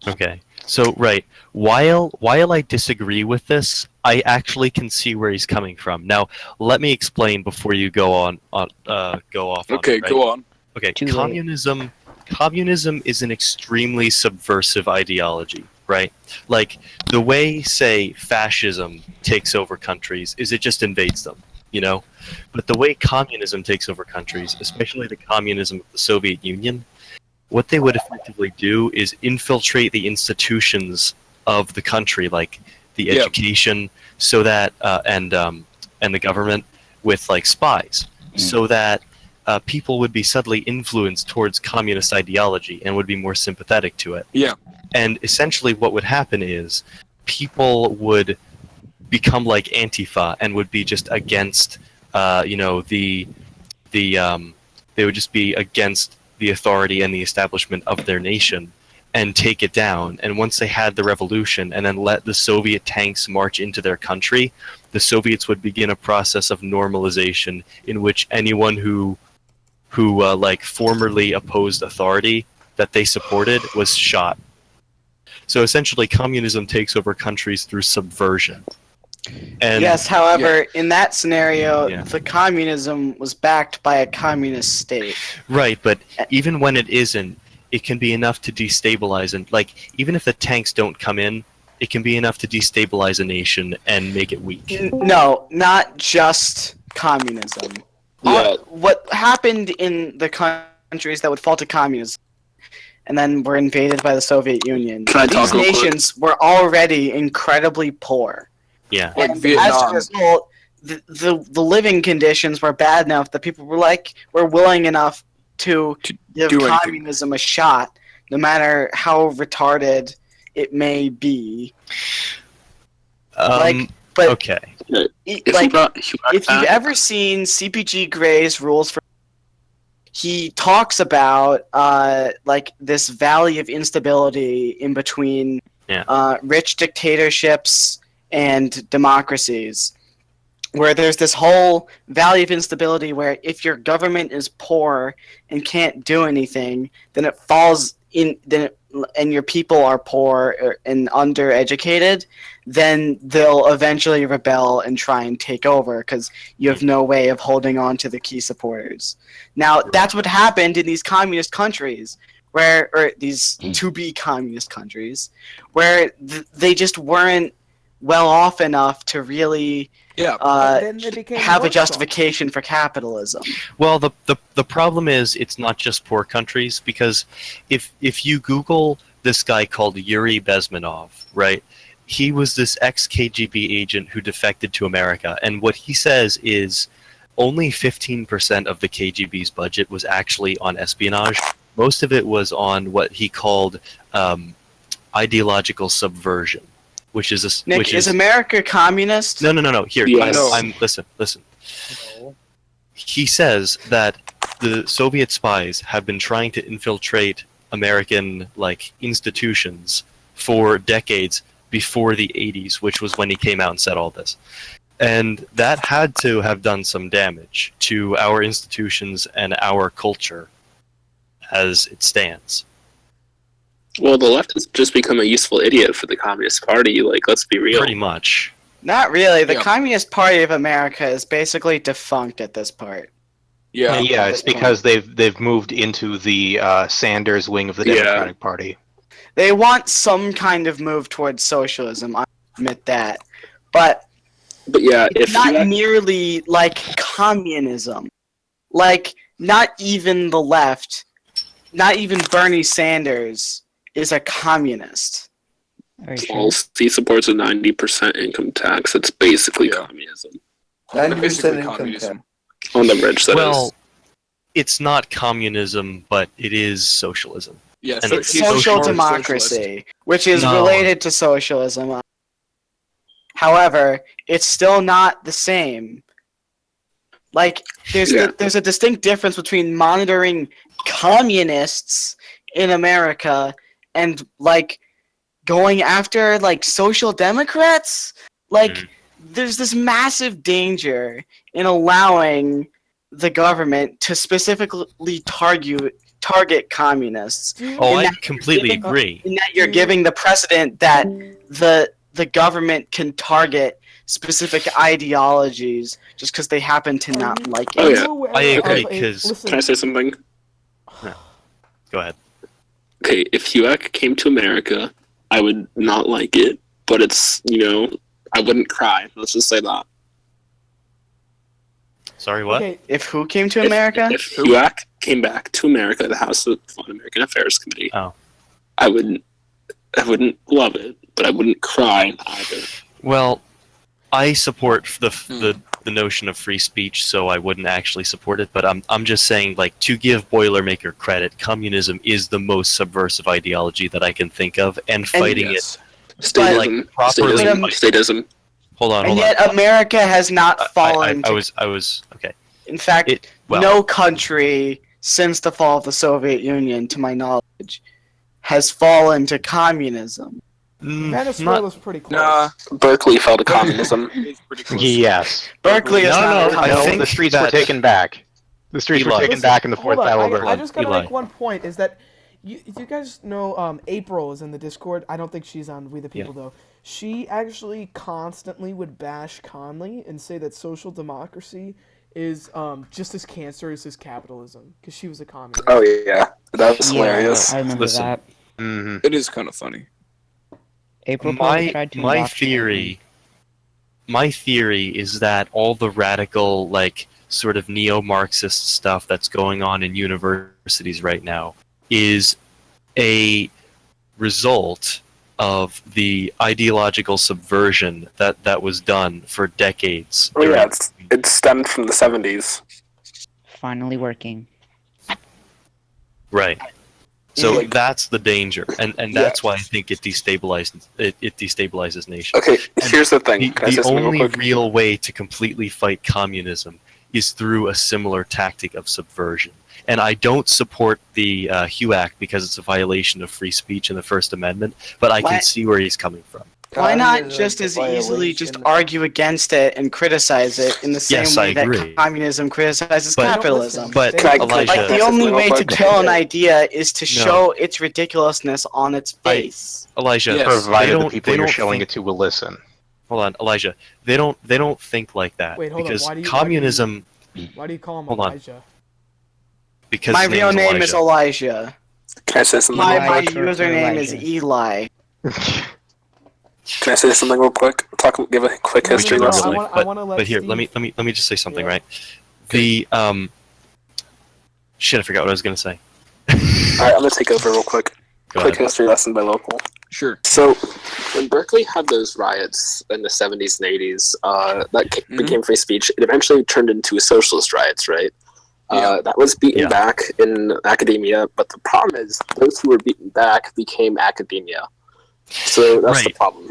Okay. So right, while I disagree with this, I actually can see where he's coming from. Now, let me explain before you go off. Okay, on it, right? go on. Okay, Too late. communism is an extremely subversive ideology, right? Like the way, say, fascism takes over countries is it just invades them, you know? But the way communism takes over countries, especially the communism of the Soviet Union, what they would effectively do is infiltrate the institutions of the country, like the Yep. education, so that and the government with like spies, so that people would be subtly influenced towards communist ideology and would be more sympathetic to it. Yeah. And essentially, what would happen is people would become like Antifa and would be just against, they would just be against the authority and the establishment of their nation and take it down. And once they had the revolution and then let the Soviet tanks march into their country, the Soviets would begin a process of normalization in which anyone who like formerly opposed authority that they supported was shot. So essentially, communism takes over countries through subversion. And Yes, however, in that scenario, Yeah. the communism was backed by a communist state. right, but even when it isn't, it can be enough to destabilize, and like even if the tanks don't come in, it can be enough to destabilize a nation and make it weak. No, not just communism. Yeah. What happened in the countries that would fall to communism and then were invaded by the Soviet Union, Can I these talk real quick? nations were already incredibly poor. Yeah. Like And Vietnam. as a result, the living conditions were bad enough that people were willing enough to give do anything. communism a shot, no matter how retarded it may be. Um, But okay. it- If like, you brought if you've ever seen CPG Gray's Rules for, he talks about like this valley of instability in between rich dictatorships and democracies, where there's this whole valley of instability where if your government is poor and can't do anything, then it falls in, and your people are poor and undereducated, then they'll eventually rebel and try and take over because you have no way of holding on to the key supporters. Now, that's what happened in these communist countries, or these to-be communist countries, where they just weren't well off enough to really Then they became have a worse off. justification for capitalism. Well, the problem is it's not just poor countries, because if you Google this guy called Yuri Bezmenov, right? He was this ex-KGB agent who defected to America, and what he says is only 15% of the KGB's budget was actually on espionage. Most of it was on what he called ideological subversion, which is a Nick, which is America communist? No. Here, Yes. listen. He says that the Soviet spies have been trying to infiltrate American institutions for decades before the 80s, which was when he came out and said all this. And that had to have done some damage to our institutions and our culture as it stands. Well, the left has just become a useful idiot for the Communist Party. Let's be real. Pretty much. Not really. The Yeah. Communist Party of America is basically defunct at this part. Yeah. Yeah, it's because they've moved into the Sanders wing of the Yeah. Democratic Party. They want some kind of move towards socialism, I admit that. But But yeah, it's if not you nearly like communism. Not even the left, not even Bernie Sanders is a communist. Are you sure? policy supports a 90% income tax, it's basically communism. 90% Basically income communism. tax. On the rich, that is. Well, it's not communism, but it is socialism. Yes, And It's he's social socialist. democracy, which is No. related to socialism. However, it's still not the same. There's a distinct difference between monitoring communists in America and going after social democrats. There's this massive danger in allowing the government to specifically target communists. Oh, I that- completely agree. In that you're giving the precedent that the government can target specific ideologies just because they happen to not like it. Oh, yeah. aware I agree, of a- 'cause- listen, Can I say something? Go ahead. Okay, if HUAC came to America, I would not like it, but it's, I wouldn't cry. Let's just say that. Sorry, what? Okay, If who came to America? If HUAC came back to America, the House of Foreign American Affairs Committee, Oh. I wouldn't love it, but I wouldn't cry either. Well, I support the notion of free speech, so I wouldn't actually support it. But I'm just saying, to give Boilermaker credit, communism is the most subversive ideology that I can think of, and fighting Yes. Statism. properly- Statism. Hold on. And yet America has not fallen I to... was okay. In fact, no country since the fall of the Soviet Union, to my knowledge, has fallen to communism. Venezuela's pretty close. Nah, Berkeley fell to communism. it's pretty close. Yes. Berkeley is not a I No, think the streets were that- taken back. The streets were Eli. taken Listen, back in the Fourth hold on, Battle of I just gotta Eli. make one point, is that you guys know April is in the Discord. I don't think she's on We the People, though. She actually constantly would bash Conley and say that social democracy is just as cancerous as capitalism, because she was a communist. Oh, yeah. That was hilarious. I remember Listen. that. Mm-hmm. It is kind of funny. April probably My tried to my indoctrinate theory is that all the radical sort of neo-Marxist stuff that's going on in universities right now is a result of the ideological subversion that was done for decades. Oh, yeah. It stemmed from the 70s. finally working. Right. So Yeah. that's the danger, and that's why I think it destabilizes nations. Okay, here's the thing. The, Can I say the something only real quick? real way to completely fight communism is through a similar tactic of subversion. And I don't support the HUAC because it's a violation of free speech in the First Amendment, but I Why- can see where he's coming from. Why not Communism just is as a easily just violation. argue against it and criticize it in the same Yes, way I that agree. communism criticizes But- capitalism? But Can I- Elijah, Like, the only way to kill an idea is to No. show its ridiculousness on its face. Elijah, Yes. Provided they the don't, people they you're don't showing think, it to will listen. Hold on, Elijah. They don't think like that Wait, hold on. because Why do you- communism. Why do you call him Hold on. Elijah? Because My his real name's name Elijah. is Elijah. Can I say something? My Elijah for username is Elijah. Eli. Can I say something real quick? Give a quick No, history no, lesson. I but, wanna let but here, Steve- let me just say something, Yeah. right? The shit, I forgot what I was gonna say. Alright, I'm gonna take over real quick. quick history lesson by local. Sure. So, when Berkeley had those riots in the 70s and 80s, became free speech. It eventually turned into socialist riots, right? That was beaten back in academia, but the problem is those who were beaten back became academia. So that's the problem.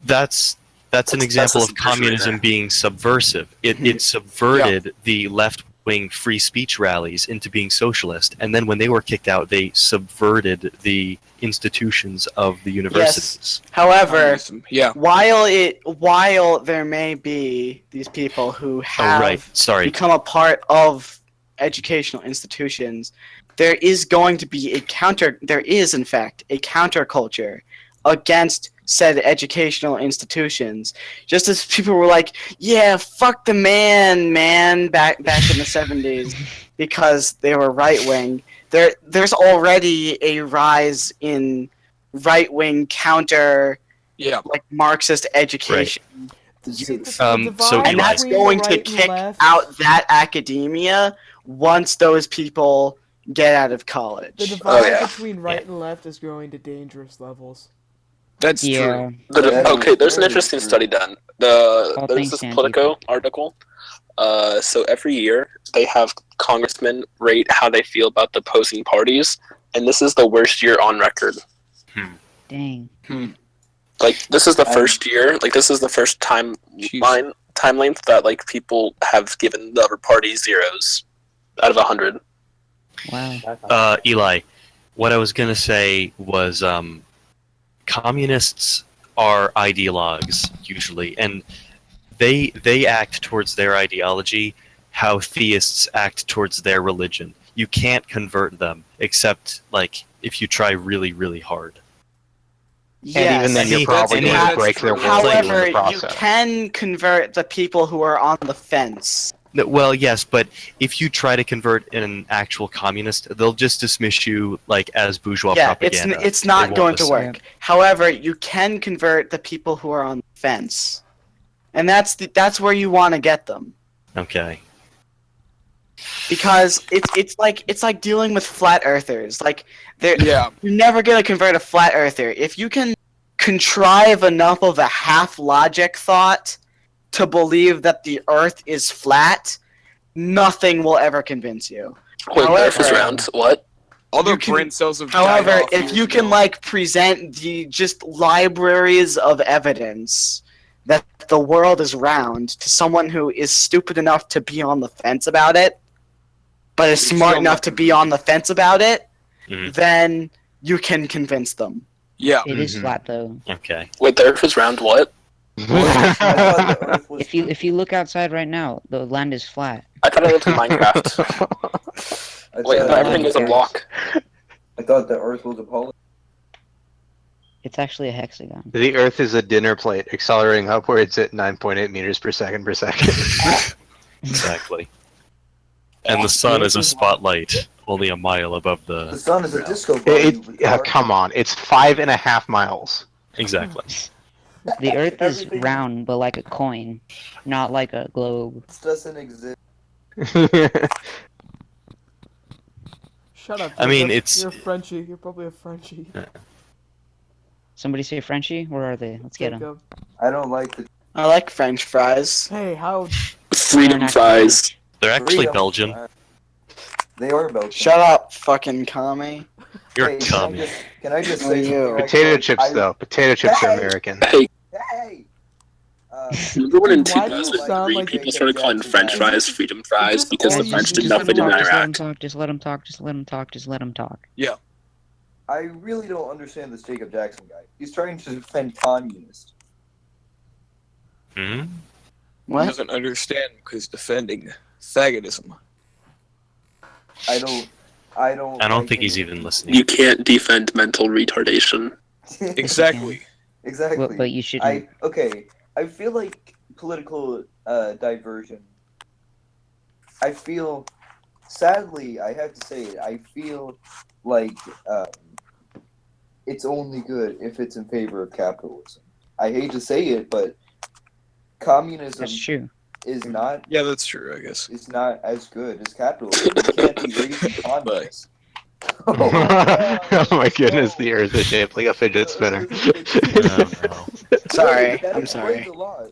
That's an example of communism being subversive. It subverted the left-wing free speech rallies into being socialist, and then when they were kicked out, they subverted the institutions of the universities. Yes. However, while there may be these people who have become a part of educational institutions, there is going to be there is in fact a counterculture against said educational institutions. Just as people were like, yeah, fuck the man, back in the 70s, because they were right-wing. There's already a rise in right-wing counter, like Marxist education. Youth. And that's going to kick out that academia once those people get out of college. The divide between right and left is growing to dangerous levels. That's true. Okay, there's an interesting study done. There's this Politico article. So every year they have congressmen rate how they feel about the opposing parties, and this is the worst year on record. Dang. Like, this is the first year. Like, this is the first time length that like people have given the other party zeros out of 100. Wow. Eli, what I was gonna say was, communists are ideologues usually, and they act towards their ideology how theists act towards their religion. You can't convert them except like if you try really, really hard. And even then, you're probably going to break their worldview in the process. You can convert the people who are on the fence. Well, yes, but if you try to convert an actual communist, they'll just dismiss you like as bourgeois propaganda. It's not going to work. However, you can convert the people who are on the fence, and that's where you want to get them. Okay. Because it's like dealing with flat earthers. Like you're never gonna convert a flat earther if you can contrive enough of a half logic thought to believe that the Earth is flat. Nothing will ever convince you. Wait, the Earth is round. What? All their brain cells have However, died off if you can present the just libraries of evidence that the world is round to someone who is stupid enough to be on the fence about it, but is smart enough to be on the fence about it, then you can convince them. Yeah. It is flat though. Okay. Wait, the Earth is round. What? If you look outside right now, the land is flat. I thought I lived in Minecraft. Wait, everything is a block. I thought the Earth was a polygon. It's actually a hexagon. The Earth is a dinner plate, accelerating upwards at 9.8 meters per second per second. Exactly. And the sun is a spotlight, only a mile above the... The sun is a disco ball. Come on, it's 5.5 miles. Exactly. The Earth is round, but like a coin, not like a globe. It doesn't exist. Shut up. I mean, it's... You're a Frenchie. You're probably a Frenchie. Somebody say Frenchie? Where are they? Let's get them. I don't like the... I like French fries. Hey, how... Freedom fries. They're actually Belgian. They are Belgian. Shut up, fucking commie. You're a commie. Can I just say you? Potato chips, though. Potato chips are American. Hey. Remember when in Why do you 2003 sound like people started calling French fries freedom fries because the French did nothing in Iraq? Just let them talk. Just let them talk. Just let them talk. Yeah. I really don't understand this Jacob Jackson guy. He's trying to defend communists. Hmm? What? He doesn't understand because defending faggotism. I don't think he's even listening. You can't defend mental retardation. Exactly. Exactly. But you shouldn't. I feel like political diversion. I feel, sadly, I have to say it, I feel like it's only good if it's in favor of capitalism. I hate to say it, but communism That's true. is not. Yeah, that's true, I guess. It's not as good as capitalism. You can't be raising communists. Oh my goodness, the Earth is shaped like a fidget spinner. Oh, no. Sorry, That I'm explains sorry. a lot.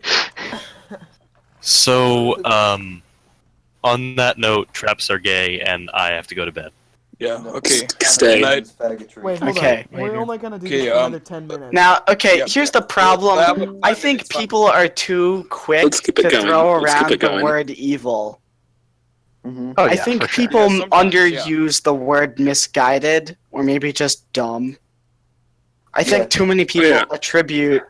So, on that note, traps are gay, and I have to go to bed. Yeah. Okay. Stay. Good night. Wait, hold Okay. on. We're only gonna do Okay, this for another 10 minutes. Now, okay, Yeah. here's the Well, problem. I have a 5 I think minutes, fine. people are too quick Let's keep it to going. throw Let's keep around it the going. word evil. Mm-hmm. Oh, I yeah, think for sure. people Yeah, sometimes, underuse the word misguided or maybe just dumb. I think Yeah. too many people Yeah. attribute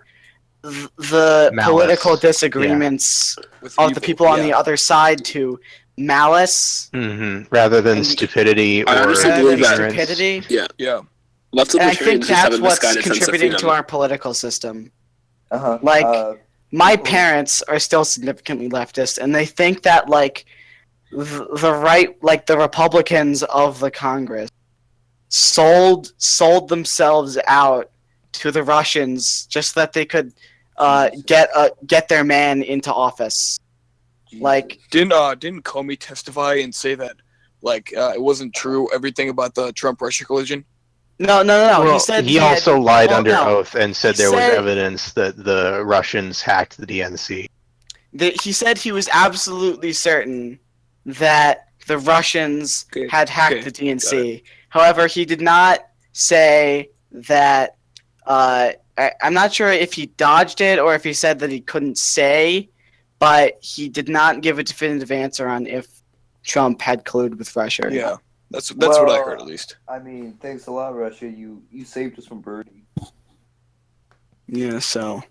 the Malice. political disagreements With of the evil, people on yeah. the other side to malice Rather than And- stupidity I or honestly rather believe than that. ignorance. stupidity. Yeah. Left And I libertarians think just have that's a what's misguided sense of contributing to freedom. our political system. Uh-huh. Like, my people- parents are still significantly leftist, and they think that, like, the right, like, the Republicans of the Congress sold themselves out to the Russians just so that they could get their man into office. Jesus. Like, Didn't Comey testify and say that it wasn't true everything about the Trump-Russia collision? no. Well, he said he also lied well, under no. oath and said He there was said- evidence that the Russians hacked the DNC. He said he was absolutely certain that the Russians Okay, had hacked okay, the DNC. However, he did not say that. I'm not sure if he dodged it or if he said that he couldn't say, but he did not give a definitive answer on if Trump had colluded with Russia. Or Yeah. not. That's what I Well, heard at least. I mean, thanks a lot, Russia. You saved us from Bernie. Yeah. So.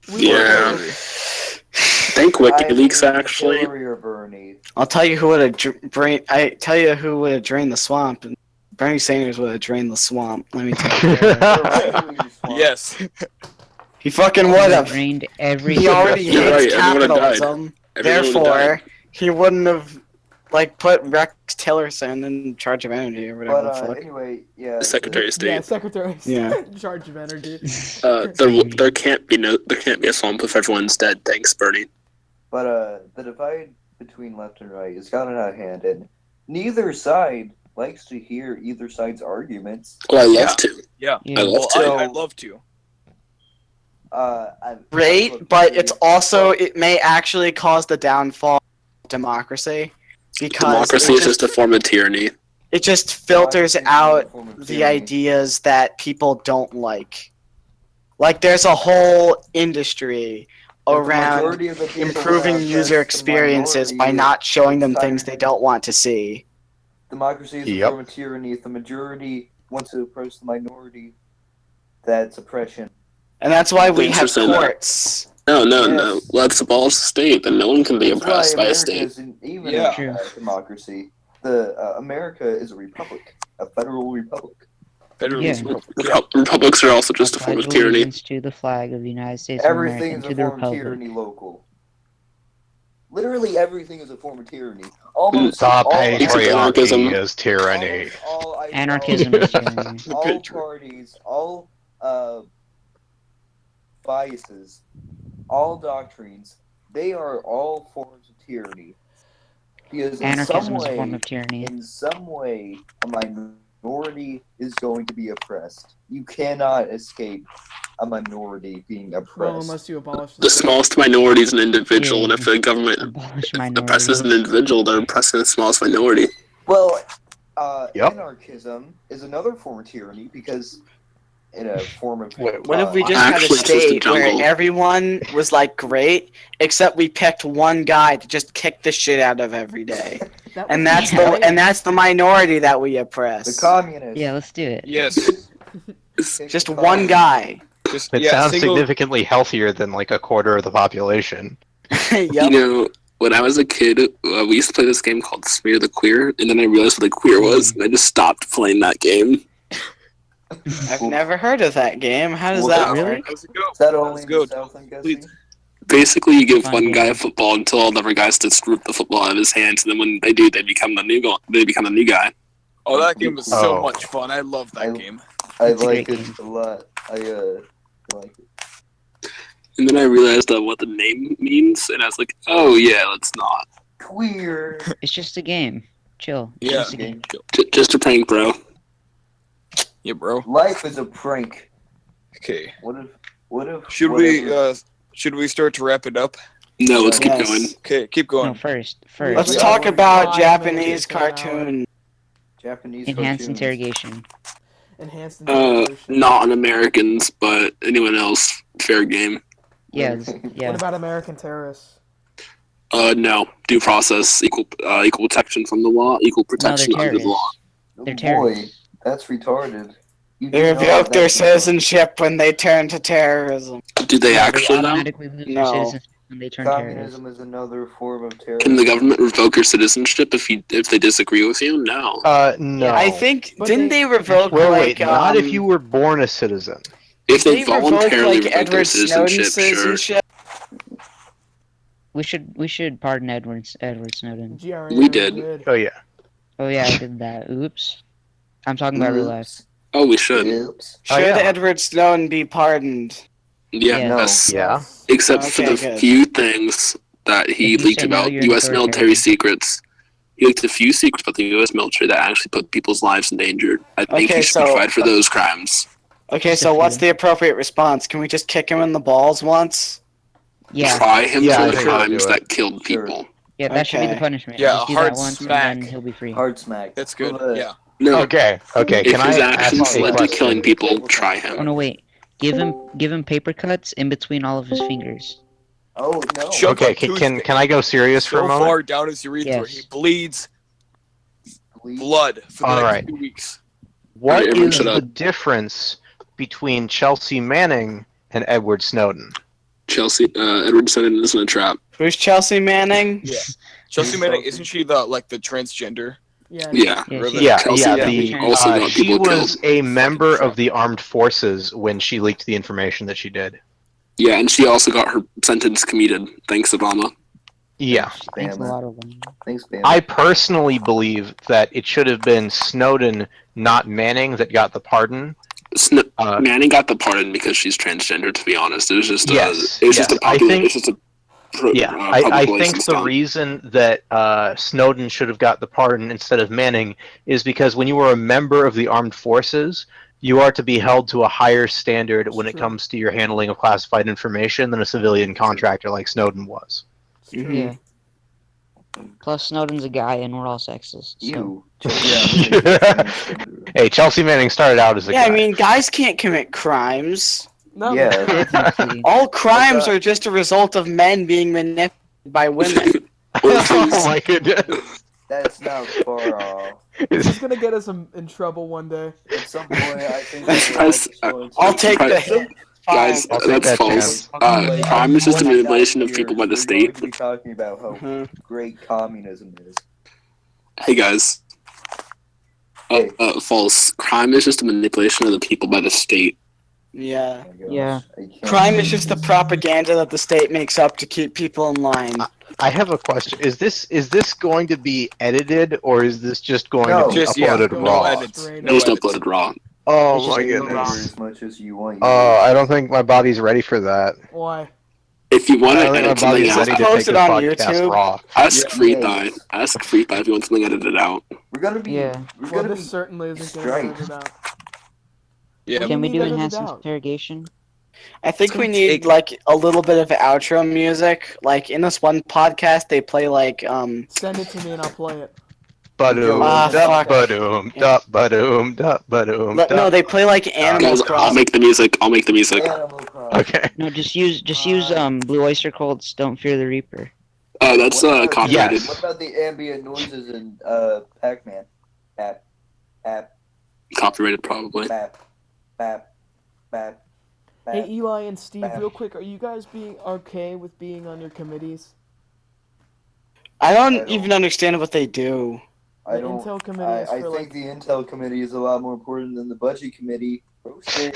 Yeah. Think WikiLeaks actually. Hillary or Bernie. I'll tell you who would have drained the swamp. Bernie Sanders would have drained the swamp. Let me tell you. Yes. He fucking would have. Drained every. He already You're hates right, everyone would've died. capitalism. Everyone would've Therefore, he wouldn't have put Rex Tillerson in charge of energy or whatever the But fuck. anyway, yeah. The Secretary of State. Yeah, Secretary of State Yeah. in charge of energy. There can't be a swamp if everyone's dead. Thanks, Bernie. But the divide between left and right has gotten out of hand, and neither side likes to hear either side's arguments. Well, I love to. Yeah. Yeah. I love Well, to. I'd love to. Great, but it's also it may actually cause the downfall of democracy because Democracy is just a form of tyranny. it just filters Democracy is out a form of the tyranny. ideas that people don't like. Like there's a whole industry But the around majority of the people improving who user have experiences by minority not showing them side things they don't want to see. Democracy is a Yep. form of tyranny. If the majority wants to oppress the minority, that's oppression. And that's why we Thanks have for saying that. courts. No. Yes. Let's abolish the state. Then no one can be That's why oppressed by a America state. isn't even Yeah. a democracy. America is a republic, a federal republic. Yeah. Republics are also just a form Pledge of tyranny. allegiance to the flag of the United States of America Everything and is to a the form of republic. tyranny local. Literally everything is a form of tyranny. Almost Stop all anarchism. patriarchy as tyranny. almost all Anarchism is ideologies, tyranny. all parties, all biases, all doctrines, they are all forms of tyranny. Because Anarchism is a form of tyranny. in some way, a minority is going to be oppressed. You cannot escape a minority being Well, oppressed. unless you abolish The smallest minority is an individual, Yeah. and if the government Abolish oppresses an minorities. individual, they're oppressing the smallest minority. Well, Yep. anarchism is another form of tyranny because, in a form of What if we just had a Actually, it's just a state where jungle. everyone was like great, except we picked one guy to just kick the shit out of every day, and that's the minority that we the oppress. communists. Yeah, let's do it. Yes. Pick Just the one communists. guy. Just It sounds significantly healthier than like a quarter of the population. You Yep. know, when I was a kid, we used to play this game called Smear the Queer, and then I realized what a queer was, and I just stopped playing that game. I've never heard of that game. How does Well, that really? work? How's it go? Is that only Let's in go. the South, I'm guessing? Basically, you give Fun one guy game. a football until all the other guys just rip the football out of his hands, and then when they do, they become the new guy. Oh, that game was so Oh. much fun. I love that game. I It's a like great it game. a lot. I like it. And then I realized what the name means, and I was like, oh yeah, let's not. Queer. It's just a game. Chill. It's Yeah. just a game. Just a prank, bro. Yeah, bro. Life is a prank. Okay. What if? Should we start to wrap it up? No, let's keep Yes. going. Okay, keep going. No, first. Let's Yeah, talk we're about 5 Japanese minutes to an hour. cartoon. Japanese Enhanced cartoons. interrogation. Enhanced interrogation. Not on Americans, but anyone else, fair game. Yeah, What yeah. about American terrorists? No. Due process, equal protection from the law, equal No, they're protection under the law. terrorists. Oh, They're boy, terrorists. that's retarded. You They do know revoke their that's citizenship when they turn to terrorism. Do they Yeah, actually though? automatically lose their No. citizenship when they turn terrorists. Communism is another form of Can terrorism. the government revoke your citizenship if they disagree with you? No. No. I think But didn't they- they revoke Well, like wait, not if you were born a citizen. If they revoked voluntarily like revoke their Edward Snowden's citizenship, sure. citizenship? We should pardon Edward Snowden. GRA We did. Oh yeah. Oh yeah, I did that. Oops. I'm talking about real life. Oh, we should. Oops. Oh, Should yeah. Edward Snowden be pardoned? Yes. Yeah. Except for Okay, the good. few things that he If you leaked say no, about you're an U.S. military authoritarian. secrets. He leaked a few secrets about the U.S. military that actually put people's lives in danger. I think Okay, he should be so- tried for those crimes. Okay, Just a so what's few. the appropriate response? Can we just kick him in the balls once? Yeah, Try him Yeah, I for the think I'll do crimes it. that killed Sure. people. yeah, that should be the Okay. punishment. Yeah, Just do hard that once smack. and then he'll be free. Hard smack. That's good. Well, Yeah. No, Okay. Okay. if Can I his ask actions a led to question? killing people, try him. Oh no, wait. Give him paper cuts in between all of his fingers. Oh no. Shove Okay. like Tuesday. Can I go serious for So a moment? far down his urethra, Yes. he bleeds Please. blood for the All next right. 2 weeks. What Alright, everyone is shut the up. difference between Chelsea Manning and Edward Snowden? Edward Snowden isn't a trap. Who's Chelsea Manning? Yeah. Chelsea Manning, isn't she the transgender? Yeah. Yeah. Yeah, Or she- the- Yeah, Chelsea yeah. Manning The also got she people was killed. a member Fucking of the armed forces when she leaked the information that she did. Yeah, and she also got her sentence commuted. Thanks, Obama. Yeah. Thanks a Bama. lot of them. Thanks, Bam. I personally believe that it should have been Snowden, not Manning, that got the pardon. Manning got the pardon because she's transgender. To be honest, it was just Yes, it was just yes, a I popular. think- It's just a Yeah, public I voice think and the stuff. reason that Snowden should have got the pardon instead of Manning is because when you are a member of the armed forces, you are to be held to a higher standard when it True. comes to your handling of classified information than a civilian contractor like Snowden was. It's true. Mhm. Yeah. Plus, Snowden's a guy, and we're all sexist. So. You. Hey, Chelsea Manning started out as a Yeah, guy. I mean, guys can't commit crimes. No, Yeah. Exactly. All crimes are just a result of men being manipulated by women. Oh my goodness. That's not far off. This is gonna get us in trouble one day. At some point, I think I'll take the hit. Guys, I'll take that's that false. chance. Crime is just a manipulation of people by the state. We're going to be talking about how Mhm. great communism is. Hey guys. Hey. False. Crime is just a manipulation of the people by the state. Yeah. Oh my gosh, Yeah. I can't- Crime is just the propaganda that the state makes up to keep people in line. I have a question. Is this going to be edited or is this just going No. to be Just, yeah, uploaded no raw? edits. Straight No Just edits. uploaded raw. Oh It's my just Cover goodness. as much as you want. I don't think my body's ready for that. Why? If you want I to don't think my edit something body's out, ready to Post take it this on podcast YouTube. raw. ask Yeah. Freethi. Ask Freethi if you want something edited out. We're gonna be. Yeah. We're Well, gonna this be. certainly isn't gonna straight. edit out. Yeah. Can we need do edited enhanced out. interrogation? I think It's we gonna need take- like a little bit of outro music. Like in this one podcast, they play like Send it to me and I'll play it. Ba-doom, Ah, dup, fuck. ba-doom, dup, ba-doom, dup, ba-doom, no, dup. they play like Animal Guys, I'll Crossing. make the music. I'll make the music. Animal Crossing. Okay. No, just use Blue Oyster Cult's "Don't Fear the Reaper." That's What about- copyrighted. Yes. What about the ambient noises in Pac-Man? Bap, bap, Copyrighted, probably. bap, bap, bap, bap. Hey, Eli and Steve, Bam. real quick, are you guys being okay with being on your committees? I I don't don't- even understand what they do. I The don't. Intel committee is I for think the Intel committee is a lot more important than the budget committee. Roasted.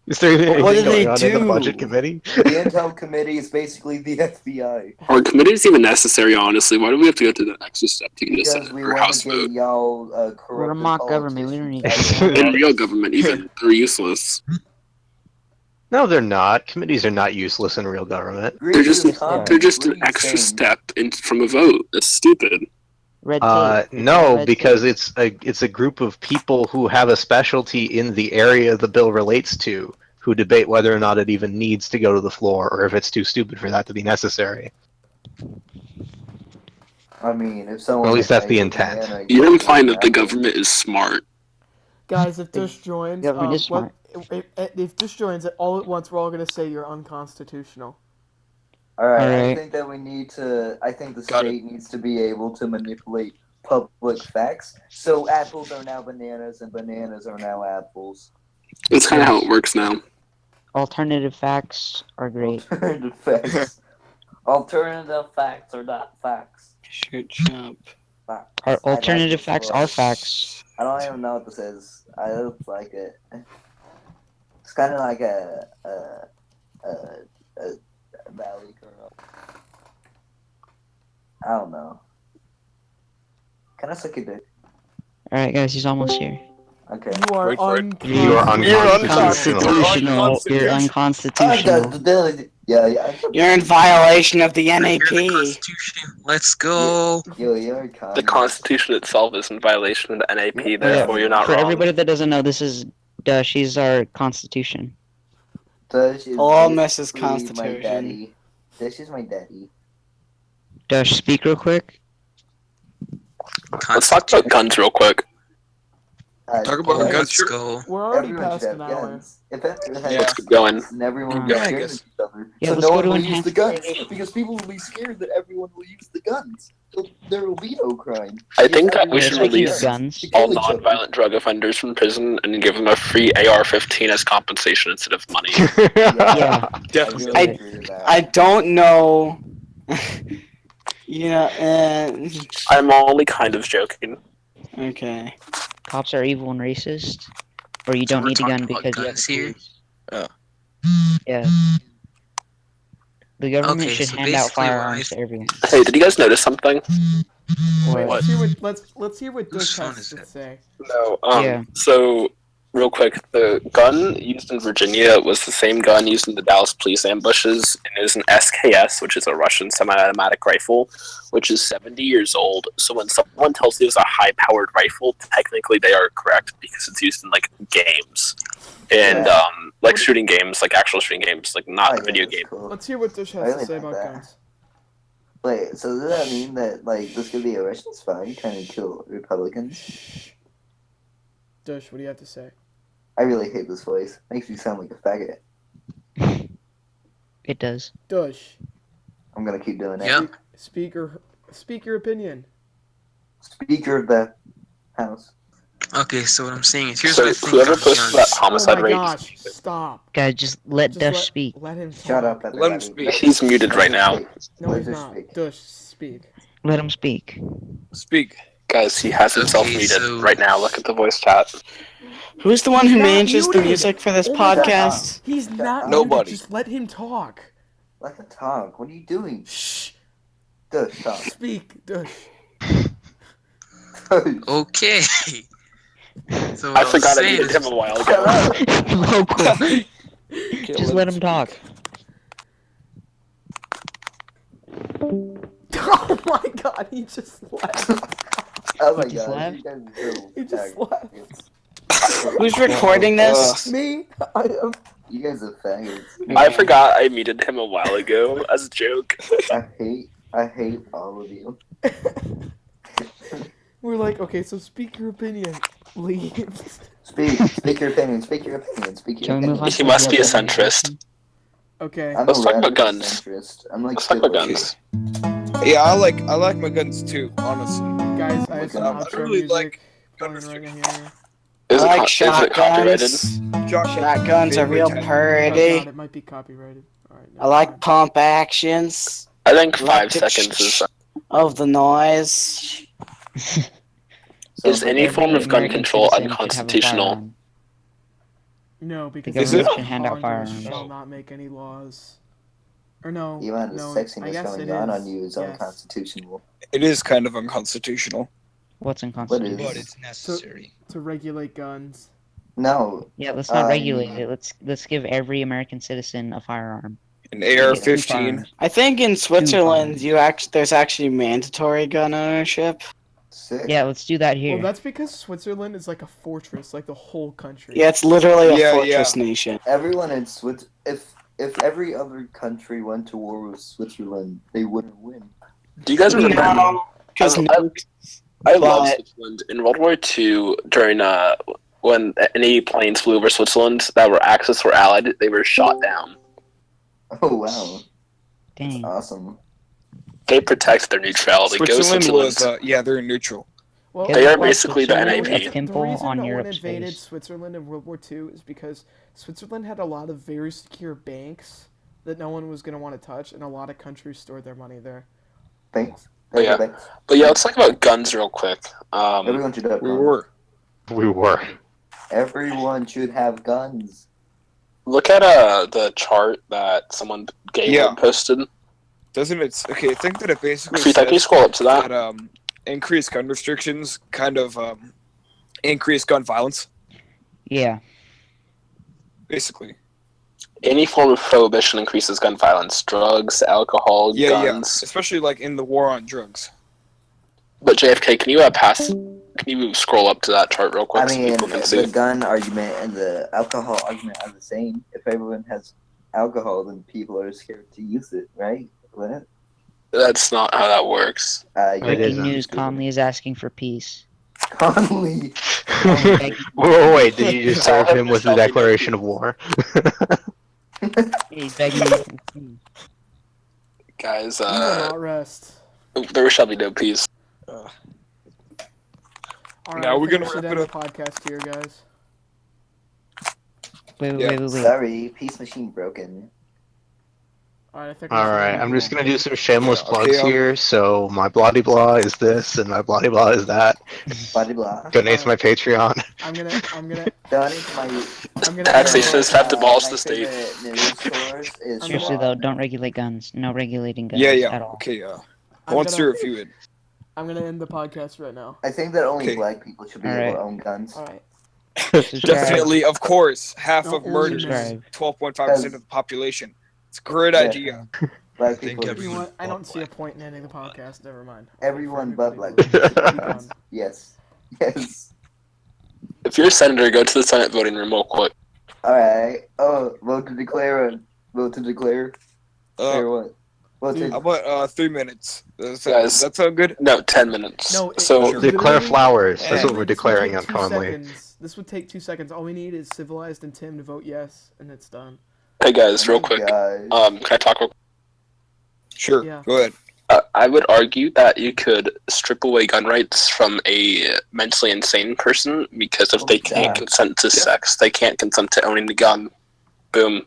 Is there anything what do going they on in the do? budget committee? The Intel committee is basically the FBI. Are committees even necessary, honestly? Why do we have to go through that extra step to get a Because Senate we or want House to get vote? y'all corrupt. We're a mock government, we don't need In real government, even, they're useless. No, they're not. Committees are not useless in real government. They're just an extra step from a vote. That's stupid. Red tape. No, Red because tape. it's a group of people who have a specialty in the area the bill relates to, who debate whether or not it even needs to go to the floor, or if it's too stupid for that to be necessary. I mean, if someone Or at least that's the makes a intent. banana You're get implying that the apple- government is smart. Guys, if Dush joins, Government is smart. if Dush joins all at once, we're all gonna say you're unconstitutional. Alright, I Alright. think that we need to. I think the Got state needs to be able to manipulate public facts. So apples are now bananas, and bananas are now apples. That's kind of how it works now. Alternative facts are great. Alternative facts. Alternative facts are not facts. Shoot up. Facts. Our I like alternative this facts word. are facts. I don't even know what this is. I look like it. It's kind of like a valley girl. I don't know. Can I suck your dick? Alright, guys, he's almost here. Okay. You are Wait for it. You are unconstitutional. You're unconstitutional. Yeah. You're in violation of the NAP. Let's go. You're The Constitution itself is in violation of the NAP, therefore you're not For wrong. everybody that doesn't know, this is Dush. He's our constitution. Dush is Hello, Mrs. basically my Constitution. daddy. Dush is my daddy. Dush, speak real quick. Let's talk about guns real quick. Talk about Guns. guns. Let's go. We're already Everyone past should an have hour. guns. If everyone had Yeah. guns, Keep going. and everyone would be Yeah, I scared guess. of each other. Yeah, So let's no go one to will use enhanced the guns segregation. because people will be scared that everyone will use the guns. So there will be no crime. I think that we Everyone should has Speaking release of guns, to all kill each other. non-violent drug offenders from prison and give them a free AR-15 as compensation instead of money. yeah. Definitely. I really agree with that. I don't know. I'm only kind of joking. Okay. Cops are evil and racist, or you So don't we're need a gun talking about because you have guns a here? police. Oh. Yeah. The government Okay, should so hand out basically what firearms to everyone. Hey, did you guys notice something? Wait, What? let's hear what Whose Dush phone has is to it? say. No. Yeah. So, real quick, the gun used in Virginia was the same gun used in the Dallas police ambushes, and it is an SKS, which is a Russian semi-automatic rifle, which is 70 years old. So when someone tells you it's a high-powered rifle, technically they are correct because it's used in like games and like shooting games, like actual shooting games, like not Oh, video that's games. cool. Let's hear what Dush I has to really say like about that. guns. Wait, so does that mean that like this could be a Russian spy trying to kill Republicans? Dush, what do you have to say? I really hate this voice. Makes me sound like a faggot. It does. Dush, I'm gonna keep doing it. Yep. speak your opinion. Speaker of the House. Okay, so what I'm saying is, here's So what I think whoever of posted that guns. homicide Oh my rate, gosh! Stop. Guys, just let Dush speak. Let him talk. Shut up, everybody. Let him speak. he's muted right now. No, Let he's Dush not. speak. Dush, speak. Let him speak. Speak. Guys, he has himself Okay, muted so- right now. Look at the voice chat. Who's the one who Not manages the muted. music for this Oh my God. podcast? He's not Nobody. muted. Just let him talk. Let him talk. What are you doing? Shh. Dush, talk. Speak, Dush. Okay. So what I was forgot I saying muted is- him a while Shut ago. up. Local. Okay, Just let him talk. Oh my God! He just left. Oh my He just god. left? You guys are so He just faggots. Who's recording this? Me? I am. You guys are faggots. I forgot I muted him a while ago as a joke. I hate all of you. We're like, okay, so speak your opinion. Leave. Speak your opinion. Speak your opinion. Speak your Can we move on opinion. He to must the be a other centrist. Okay. I'm Let's a talk about radical guns. centrist. I'm like Let's talk about Hitler. guns. Yeah, I like my guns too, honestly. Guys, I have some I outro really music like going gun right restrictions. here. Is I it, like is it copyrighted? Josh, Shotguns are real Oh God, pretty. it might be copyrighted. Alright. I like pump actions I think 5 Electric seconds is. of the noise. Is any Every form of gun American control citizen should have a unconstitutional? firearm. No, because The Is it? Congress should hand out Congress firearms. shall not make any laws. Or no. The amount of no, I sexiness guess going it on is. you is Yes. unconstitutional. It is kind of unconstitutional. What's What unconstitutional? is? But it's necessary. To regulate guns. No. Yeah, let's not regulate Um, it. Let's give every American citizen a firearm. An They get two AR-15. firearms. I think in Switzerland, firearms. there's actually mandatory gun ownership. Sick. Yeah, let's do that here. Well, that's because Switzerland is like a fortress, like the whole country. Yeah, it's literally a Yeah, fortress yeah. nation. Everyone in if every other country went to war with Switzerland, they wouldn't win. Do you guys remember? No, because I love but- Switzerland. In World War II, during when any planes flew over Switzerland that were Axis were allied, they were shot down. Oh wow, Dang. awesome. They protect their neutrality. Go Switzerland Switzerland. was they're neutral. Well, Yeah, They are well, basically the Switzerland NAP. is a the pimple reason on no one Europe's invaded face. Switzerland in World War II is because Switzerland had a lot of very secure banks that no one was going to want to touch, and a lot of countries stored their money there. Thanks. Oh, yeah. Thanks. But yeah, let's talk about guns real quick. Everyone should have We guns. were. We were. Everyone should have guns. Look at the chart that someone Yeah. posted. Doesn't it? Okay, I think that it basically Freethi, can you says scroll up to that? that increased gun restrictions kind of increase gun violence. Yeah. Basically. Any form of prohibition increases gun violence. Drugs, alcohol, Yeah, guns. yeah. Especially like in the war on drugs. But JFK, can you Can you scroll up to that chart real quick I so mean, people can see? the gun argument and the alcohol argument are the same. If everyone has alcohol, then people are scared to use it, right? Isn't it? That's not how that works. It Breaking isn't. news: Conley is asking for peace. Conley. Wait, did you just serve him with the declaration of war? He's begging for peace. Guys, We will not rest. there shall be no peace. All right, Now I we're think gonna we should wrap end it the podcast here, guys. Wait. Sorry, peace machine broken. All right, I think. we All should right, end I'm it. just gonna do some shameless Yeah, okay, plugs here. So my bloody blah is this, and my bloody blah is that. Blah blah. Donate to my Patreon. I'm gonna. Donate to my. I'm gonna. Taxationists have to abolish my the state. favorite news source is Seriously though, don't regulate guns. No regulating guns Yeah, at yeah. all. Okay, I'm once gonna- to review it. I'm gonna end the podcast right now. I think that only Okay. black people should be All able right. to own guns. All right. Subscribe. Definitely, of course, half No, of murders, subscribe. 12.5% of the population. It's a great Yeah. idea. Black think people. You know everyone- what? I don't see a point in ending the podcast. Never mind. Everyone but black people. people. Be done. Yes. Yes. If you're a senator, go to the Senate voting room real quick. Alright. Oh, vote to declare. Vote to declare. Declare what? Vote How to. about 3 minutes? Guys. That sound good? No, 10 minutes. No, so Declare literally- flowers. That's what literally, we're this would declaring take on 2 Conley. seconds. This would take 2 seconds. All we need is Civilized and Tim to vote yes, and it's done. hey guys, Oh real my quick. gosh. Can I talk real quick? Sure. Yeah. Go ahead. I would argue that you could strip away gun rights from a mentally insane person because if they can't Yeah. consent to sex, they can't consent to owning a gun. Boom.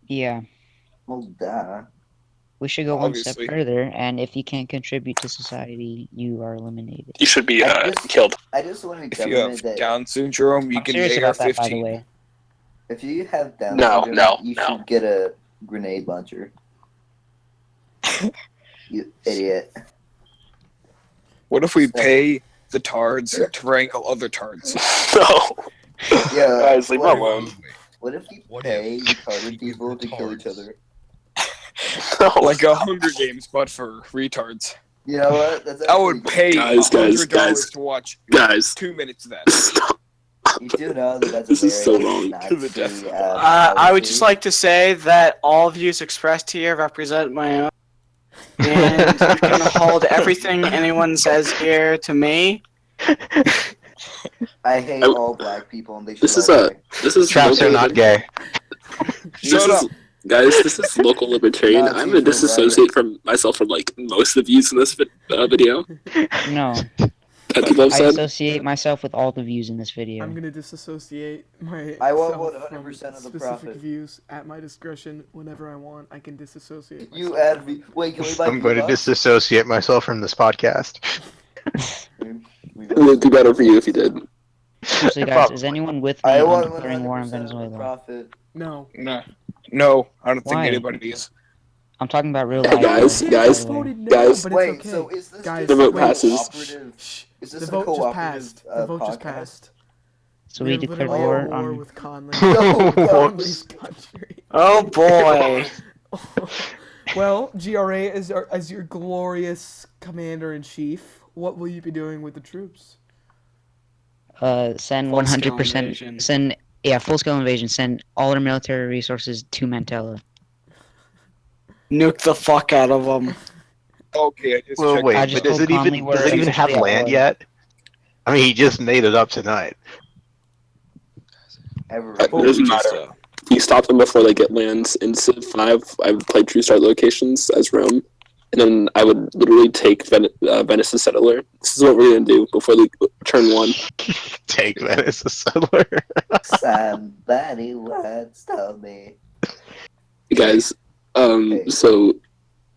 Yeah. Well, duh. We should go one step Obviously. further, and if you can't contribute to society, you are eliminated. You should be I just- killed. I just want to If you government have that Down syndrome, you I'm can serious get about that, by the AR-15. way. if you have Down No, syndrome, no, you no. should get a grenade launcher. You idiot. What if we pay the tards to wrangle other tards? No. Yeah. Guys, leave me what, alone. what if we What pay if retarded people to kill each retards? other? No. Like a Hunger Games, but for retards. You know what? That's I would pay Guys, $100 guys. to watch Guys. 2 minutes of that. Stop. You do know that that's This a is very so wrong. Nazi, To the death. I would just policy. like to say that all views expressed here represent my own. And you can hold everything anyone says here to me. I hate I- all black people, and they should This is all a die. this is Traps are local not gay. Shut up. Guys, this is local libertarian. Nazis I'm were gonna disassociate from myself from like most of the views in this video No, that people have I said. associate myself with all the views in this video. I'm gonna disassociate my. I will vote 100% of the specific profit. views at my discretion whenever I want. I can disassociate. You myself add from me. Wait, can we buy I'm going to V-Bucks? disassociate myself from this podcast. It would be better for you if you did. Seriously, guys, is anyone with me I on want declaring war on 100% of the Venezuela? profit. No. No, I don't think Why? anybody is. I'm talking about real Hey, life. guys, by guys, the way. voted no, guys. but it's Wait, okay. so is this Guys, just The vote a passes. cooperative? Shh. Is this The a vote just cooperative passed. The vote just podcast? passed. So we declared literally war at on. with Conley. No, Conley's country. Oh boy. Well, GRA, as your glorious commander-in-chief, what will you be doing with the troops? Send Full-scale 100%. invasion. Send full-scale invasion. Send all our military resources to Mantella. Nuke the fuck out of them. Okay, I just Well, checked. wait, I but just does told it Conley even we're have essentially at land war. yet? I mean, he just made it up tonight. Everybody. It doesn't matter. You stop them before they get lands. In Civ 5, I would play True Start locations as Rome, and then I would literally take Venice as settler. This is what we're going to do before they turn 1. Take Venice as settler. Somebody once told me. You guys, so,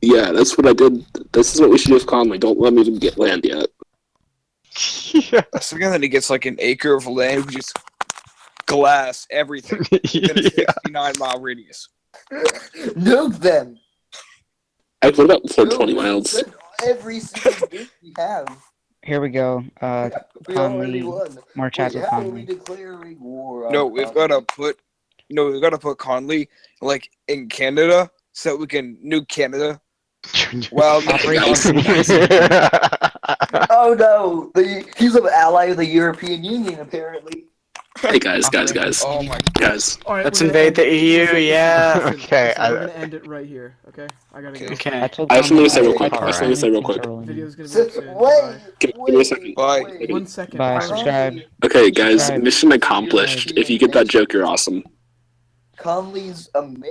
yeah, that's what I did. This is what we should do with Conley. Don't let me even get land yet. Yeah. So then he gets like an acre of land, we just glass everything within a 69-mile radius. Nuke them. What about before Nuke 20 miles? every single nuke we have. Here we go. We already Conley, won. more chats Wait, with how are we Conley. declaring war on No, we've got to put Conley like in Canada so we can nuke Canada. Well, Oh no! He's an ally of the European Union, apparently. Hey, guys. oh my Guys. All right, Let's we're gonna invade the EU, yeah. Okay, Listen, we're gonna end it right here. Okay, I gotta go. Okay. I told I just want to say Conley real quick. Alright. I just want to say real quick. Video's gonna be up soon. Wait, Give me a second. Bye. wait. 1 second. Bye. Bye. Subscribe. Okay, guys, Subscribe. mission accomplished. If you get that joke, you're awesome. Conley's amazing.